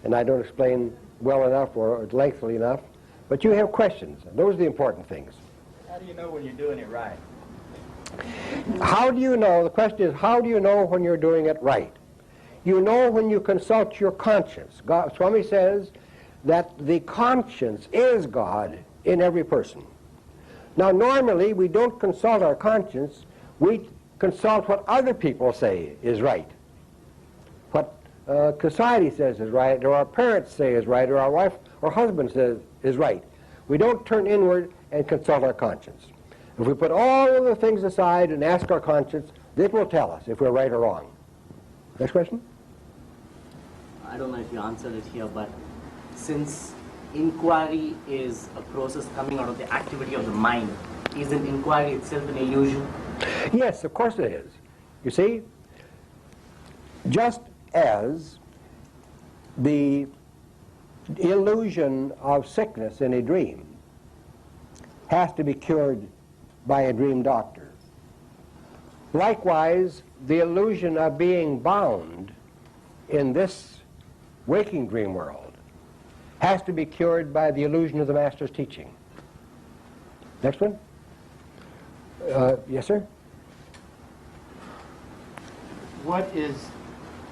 and I don't explain well enough or lengthily enough. But you have questions, and those are the important things. How do you know when you're doing it right? How do you know? The question is, how do you know when you're doing it right? You know when you consult your conscience. Swami says that the conscience is God in every person. Now, normally, we don't consult our conscience. We consult what other people say is right. What society says is right, or our parents say is right, or our wife or husband says is right. We don't turn inward and consult our conscience. If we put all of the things aside and ask our conscience, it will tell us if we're right or wrong. Next question? I don't know if you answered it here, but since inquiry is a process coming out of the activity of the mind, isn't inquiry itself an illusion? Yes, of course it is. You see, just as the illusion of sickness in a dream has to be cured by a dream doctor, likewise, the illusion of being bound in this waking dream world has to be cured by the illusion of the Master's teaching. Next one? Yes, sir? What is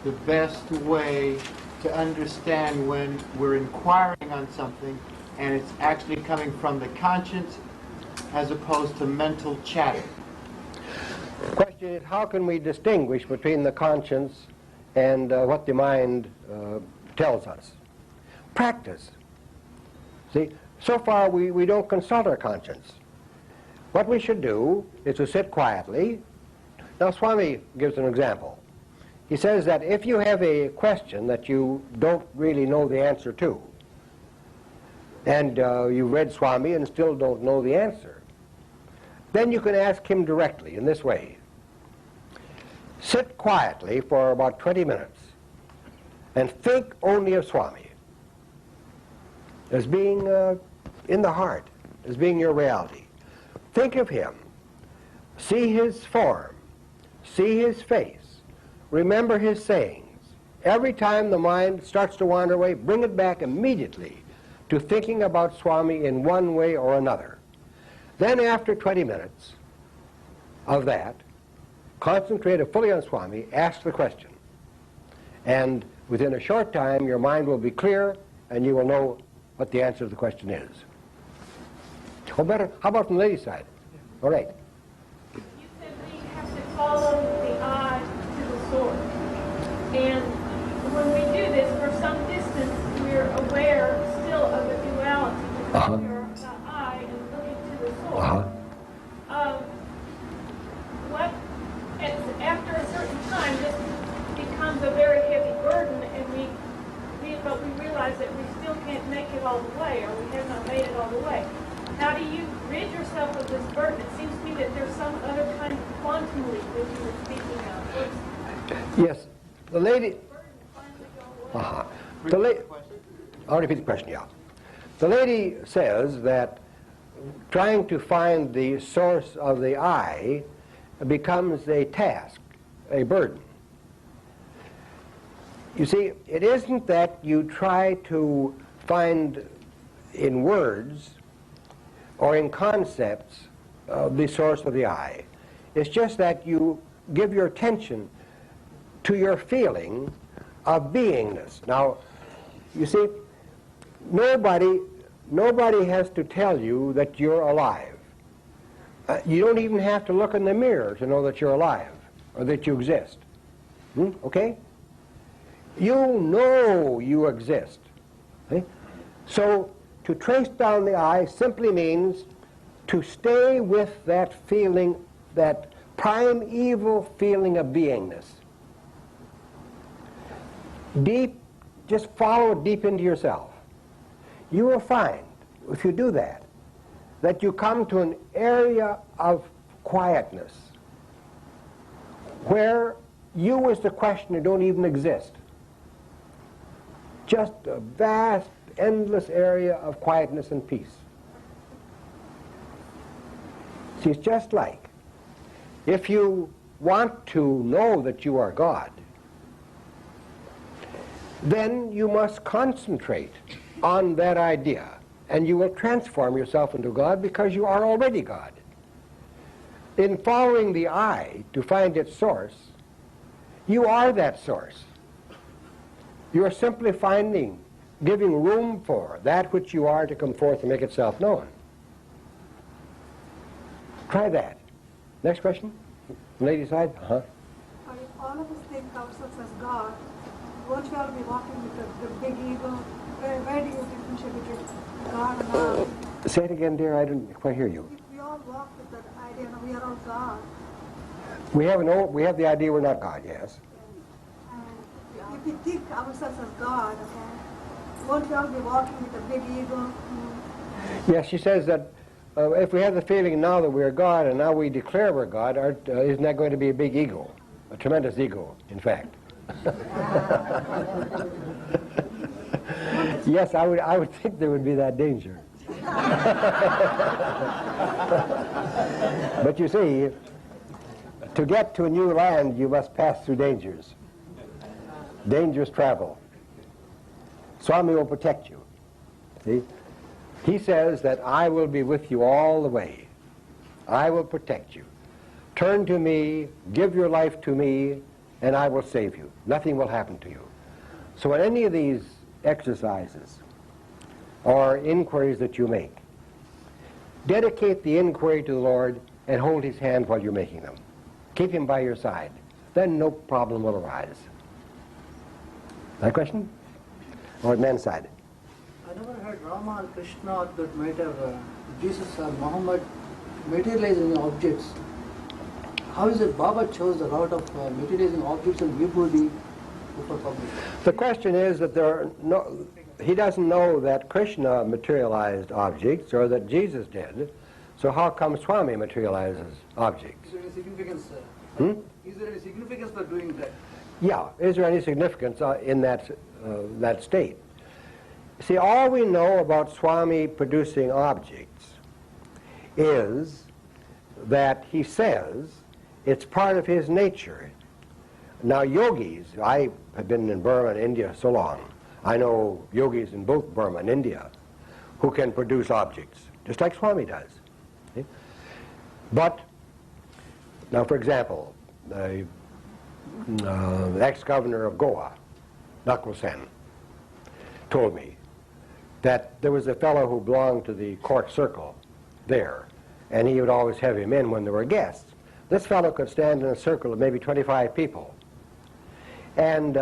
the best way to understand when we're inquiring on something and it's actually coming from the conscience as opposed to mental chatter? The question is, how can we distinguish between the conscience and what the mind tells us? Practice. See, so far we don't consult our conscience. What we should do is to sit quietly. Now, Swami gives an example. He says that if you have a question that you don't really know the answer to, and you've read Swami and still don't know the answer, then you can ask him directly in this way. Sit quietly for about 20 minutes and think only of Swami as being in the heart, as being your reality. Think of him. See his form. See his face. Remember his sayings. Every time the mind starts to wander away, bring it back immediately to thinking about Swami in one way or another. Then after 20 minutes of that, concentrate fully on Swami, ask the question. And within a short time, your mind will be clear and you will know what the answer to the question is. Or better, how about from the lady's side? All right. You said we have to follow the eye to the source. And when we do this, for some distance, we're aware still of the duality between the eye and looking to the source. After a certain time, this becomes a very heavy burden, and but we realize that we still can't make it all the way, or we have not made it all the way. How do you rid yourself of this burden? It seems to me that there's some other kind of quantum leap that you were speaking of. Yes, the lady. I'll repeat the question. Yeah, the lady says that trying to find the source of the I becomes a task, a burden. You see, it isn't that you try to find in words or in concepts the source of the I. It's just that you give your attention to your feeling of beingness. Now, you see, nobody has to tell you that you're alive. You don't even have to look in the mirror to know that you're alive or that you exist. Okay? You know you exist. Okay? So to trace down the I simply means to stay with that feeling, that primeval feeling of beingness. Deep, just follow it deep into yourself. You will find, if you do that you come to an area of quietness where you as the questioner don't even exist. Just a vast, endless area of quietness and peace. See, it's just like if you want to know that you are God, then you must concentrate on that idea, and you will transform yourself into God because you are already God. In following the I to find its source, you are that source. You are simply giving room for that which you are to come forth and make itself known. Try that. Next question? Lady side? If all of us think ourselves as God, won't we all be walking with the big ego? Where do you differentiate between God and I? Say it again, dear. I didn't quite hear you. If we all walk with that idea that we are all God, we have the idea we're not God, yes. and if we think ourselves as God, okay, won't we all be walking with a big ego? Yes, she says that if we have the feeling now that we're God and now we declare we're God, isn't that going to be a big ego? A tremendous ego, in fact. Yes, I would think there would be that danger. But you see, to get to a new land, you must pass through dangers. Dangerous travel. Swami will protect you. See? He says that I will be with you all the way. I will protect you. Turn to me, give your life to me, and I will save you. Nothing will happen to you. So in any of these exercises or inquiries that you make, dedicate the inquiry to the Lord and hold his hand while you're making them. Keep him by your side. Then no problem will arise. That question? Or men's side? I never heard Rama or Krishna or that might have Jesus or Muhammad materializing objects. How is it Baba chose the route of materializing objects and vibhuti before public? The question is that he doesn't know that Krishna materialized objects or that Jesus did. So how come Swami materializes objects? Is there any significance? Is there any significance for doing that? Yeah, is there any significance in that state? See, all we know about Swami producing objects is that he says it's part of his nature. Now yogis, I have been in Burma and India so long, I know yogis in both Burma and India who can produce objects, just like Swami does. See? But, now for example, the ex-governor of Goa, Nakul Sen, told me that there was a fellow who belonged to the court circle there, and he would always have him in when there were guests. This fellow could stand in a circle of maybe 25 people, and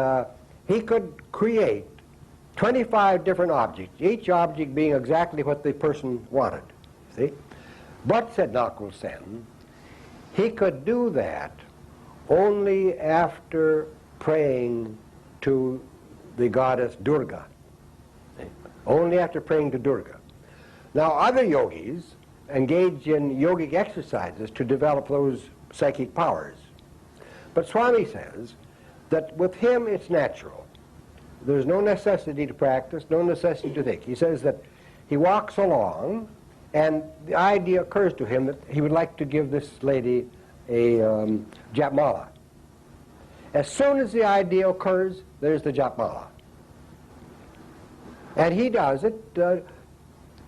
he could create 25 different objects, each object being exactly what the person wanted. See? But, said Nakul Sen, he could do that only after praying to the goddess Durga. See? Only after praying to Durga. Now, other yogis engage in yogic exercises to develop those psychic powers. But Swami says that with him it's natural. There's no necessity to practice, no necessity to think. He says that he walks along and the idea occurs to him that he would like to give this lady a japmala. As soon as the idea occurs, there's the japmala. And he does it.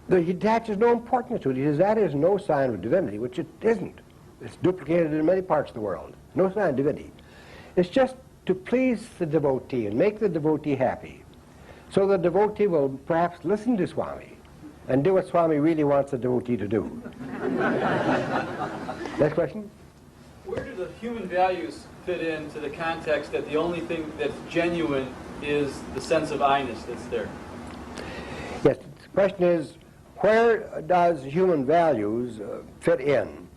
He attaches no importance to it. He says that is no sign of divinity, which it isn't. It's duplicated in many parts of the world. No sign of divinity. It's just to please the devotee and make the devotee happy. So the devotee will perhaps listen to Swami and do what Swami really wants the devotee to do. Next question? Where do the human values fit into the context that the only thing that's genuine is the sense of I-ness that's there? Yes, the question is, where does human values fit in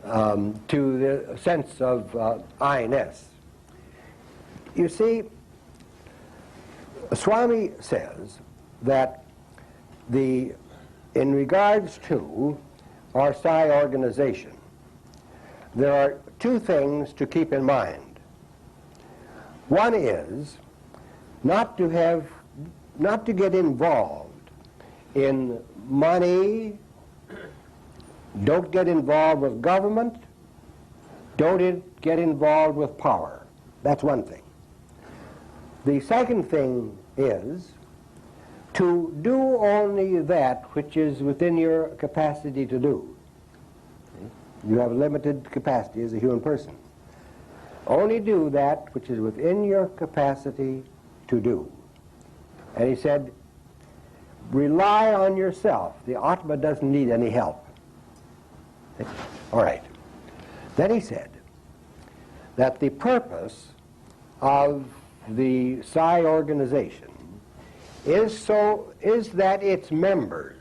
to the sense of I-ness? You see, Swami says that in regards to our Sai organization, there are two things to keep in mind. One is not to get involved in money, don't get involved with government, don't get involved with power. That's one thing. The second thing is to do only that which is within your capacity to do. You have limited capacity as a human person. Only do that which is within your capacity to do. And he said, rely on yourself. The Atma doesn't need any help. All right. Then he said that the purpose of the Sai organization is that its members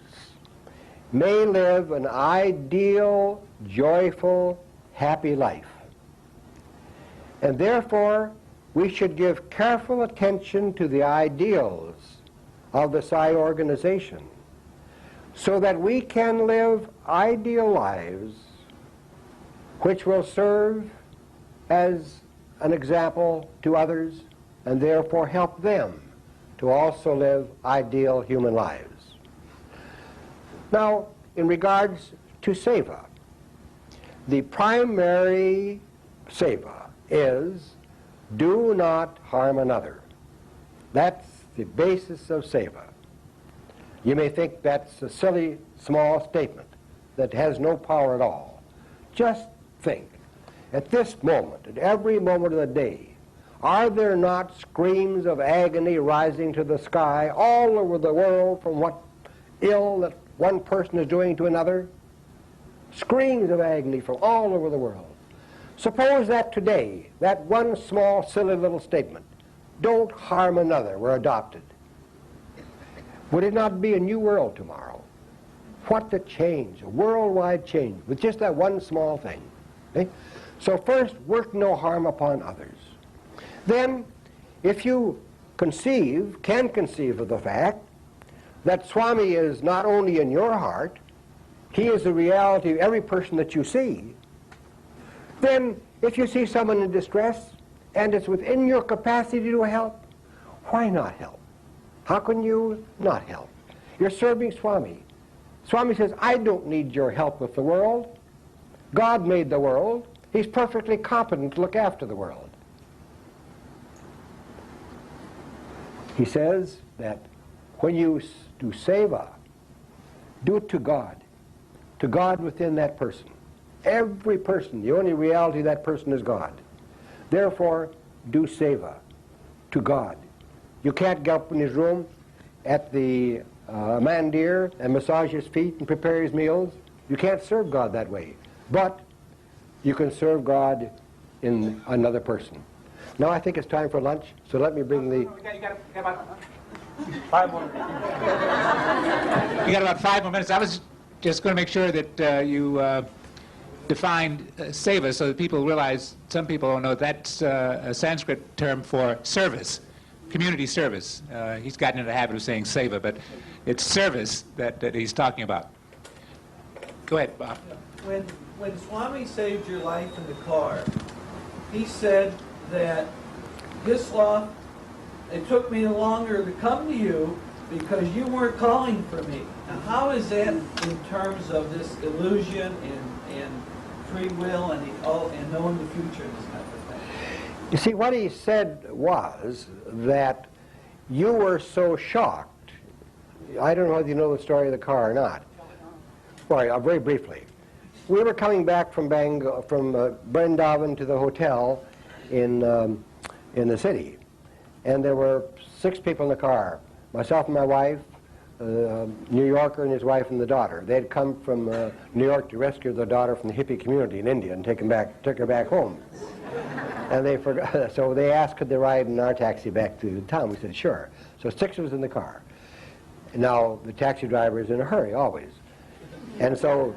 may live an ideal, joyful, happy life. And therefore, we should give careful attention to the ideals of the Sai organization so that we can live ideal lives which will serve as an example to others and therefore help them to also live ideal human lives. Now, in regards to seva, the primary seva is do not harm another. That's the basis of seva. You may think that's a silly, small statement that has no power at all. Just think, at this moment, at every moment of the day, are there not screams of agony rising to the sky all over the world from what ill that one person is doing to another? Screams of agony from all over the world. Suppose that today, that one small, silly little statement, don't harm another, were adopted. Would it not be a new world tomorrow? What a change, a worldwide change, with just that one small thing. Okay? So first, work no harm upon others. Then, if you can conceive of the fact that Swami is not only in your heart, he is the reality of every person that you see, then if you see someone in distress and it's within your capacity to help, why not help? How can you not help? You're serving Swami. Swami says, I don't need your help with the world. God made the world. He's perfectly competent to look after the world. He says that when you do seva, do it to God within that person. Every person, the only reality of that person is God. Therefore, do seva to God. You can't get up in his room at the a man deer and massage his feet and prepare his meals. You can't serve God that way. But you can serve God in another person. Now I think it's time for lunch, so let me bring the... You got about 5 more minutes. You got about 5 more minutes. I was just going to make sure that you defined seva so that people realize, some people don't know, that's a Sanskrit term for service, community service. He's gotten into the habit of saying seva, but it's service that he's talking about. Go ahead, Bob. When Swami saved your life in the car, he said that, Hislop, it took me longer to come to you because you weren't calling for me. Now, how is that in terms of this illusion and free will and knowing the future and this kind of thing? You see, what he said was that you were so shocked. I don't know whether you know the story of the car or not. Well, very briefly. We were coming back from Vrindavan to the hotel in the city, and there were 6 people in the car. Myself and my wife, New Yorker and his wife and the daughter. They had come from New York to rescue their daughter from the hippie community in India and took her back home. And they forgot, so they asked could they ride in our taxi back to town. We said sure. So 6 of us in the car. Now the taxi driver is in a hurry always. And so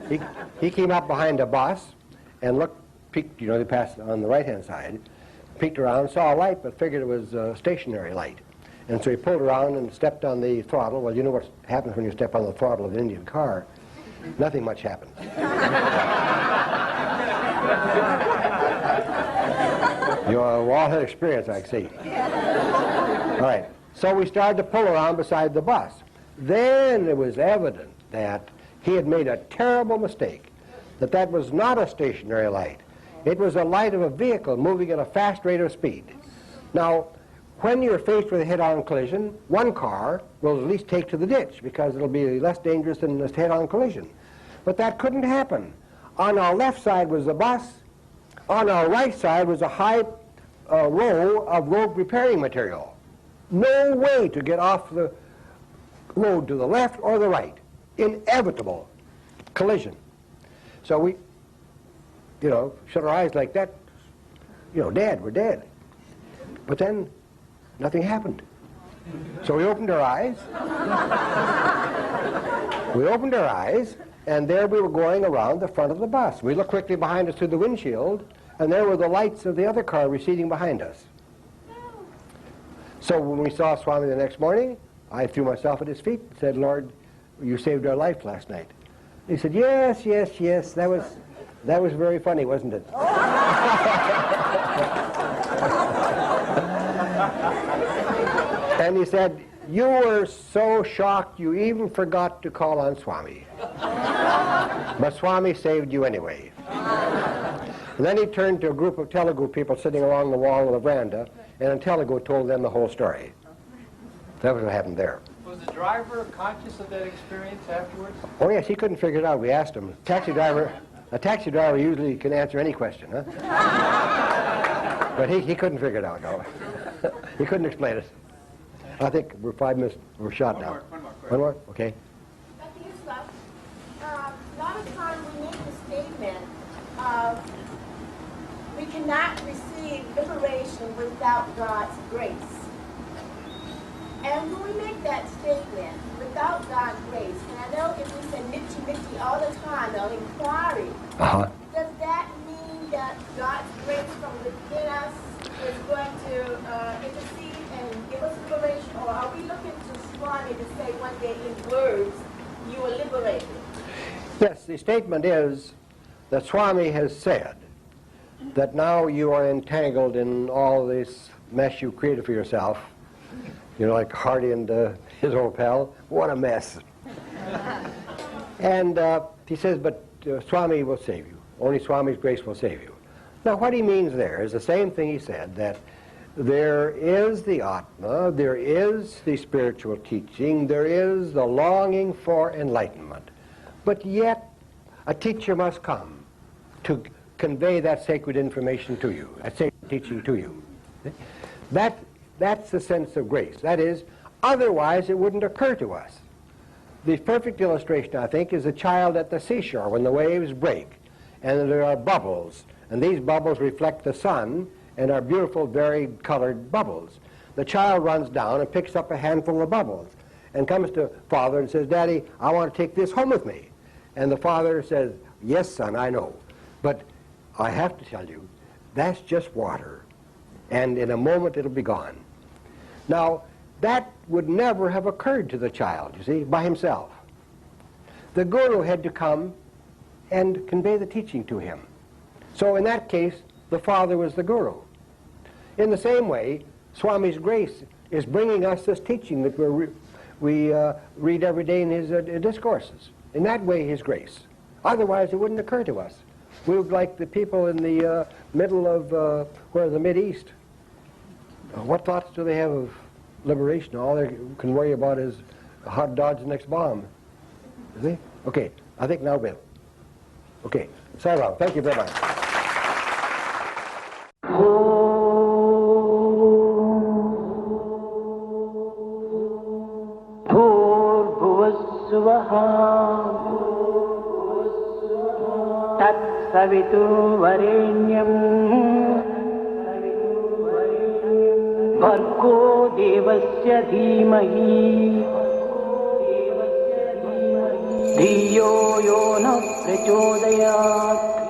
he came up behind a bus and looked, peeked, you know, they passed on the right-hand side, peeked around, saw a light, but figured it was a stationary light. And so he pulled around and stepped on the throttle. Well, you know what happens when you step on the throttle of an Indian car. Nothing much happens. You all had experience, I see. All right. So we started to pull around beside the bus. Then it was evident that he had made a terrible mistake, that was not a stationary light. It was a light of a vehicle moving at a fast rate of speed. Now, when you're faced with a head-on collision, one car will at least take to the ditch because it'll be less dangerous than a head-on collision. But that couldn't happen. On our left side was the bus. On our right side was a high row of road repairing material. No way to get off the road to the left or the right. Inevitable collision. So we, you know, shut our eyes like that, you know, we're dead. But then nothing happened. So we opened our eyes. And there we were going around the front of the bus. We looked quickly behind us through the windshield, and there were the lights of the other car receding behind us. So when we saw Swami the next morning, I threw myself at his feet and said, Lord, you saved our life last night. He said, yes, yes, yes, that was very funny, wasn't it? And he said, you were so shocked you even forgot to call on Swami. But Swami saved you anyway. And then he turned to a group of Telugu people sitting along the wall of the veranda, and in Telugu told them the whole story. That was what happened there. Was the driver conscious of that experience afterwards? Oh yes, he couldn't figure it out. We asked him. A taxi driver usually can answer any question, huh? But he couldn't figure it out, no. He couldn't explain it. I think we're 5 minutes, we're shot now. One more? Okay. Dr. Hislop, a lot of times we make the statement we cannot receive liberation without God's grace. And when we make that statement, without God's grace, and I know if we say nitty all the time, or inquiry, does that mean that God's grace from within us is going to intercede and give us liberation? Or are we looking to Swami to say one day in words, you are liberated? Yes, the statement is that Swami has said that now you are entangled in all this mess you created for yourself. You know, like Hardy and his old pal. What a mess. And he says, but Swami will save you. Only Swami's grace will save you. Now, what he means there is the same thing he said, that there is the Atma, there is the spiritual teaching, there is the longing for enlightenment. But yet, a teacher must come to convey that sacred information to you, that sacred teaching to you. That's the sense of grace. That is, otherwise it wouldn't occur to us. The perfect illustration, I think, is a child at the seashore when the waves break and there are bubbles, and these bubbles reflect the sun and are beautiful, varied colored bubbles. The child runs down and picks up a handful of bubbles and comes to father and says, "Daddy, I want to take this home with me." And the father says, "Yes, son, I know, but I have to tell you, that's just water, and in a moment it'll be gone." Now, that would never have occurred to the child, you see, by himself. The guru had to come and convey the teaching to him. So in that case, the father was the guru. In the same way, Swami's grace is bringing us this teaching that we read every day in his discourses. In that way, his grace. Otherwise, it wouldn't occur to us. We would be like the people in the middle of, the Mideast. What thoughts do they have of liberation? All they can worry about is how to dodge the next bomb. You see? Okay, I think now we'll. Okay, Sai Baba, thank you very much. तत्सवितुर्वरेण्यं भर्गो देवस्य धीमहि धियो यो न प्रचोदयात्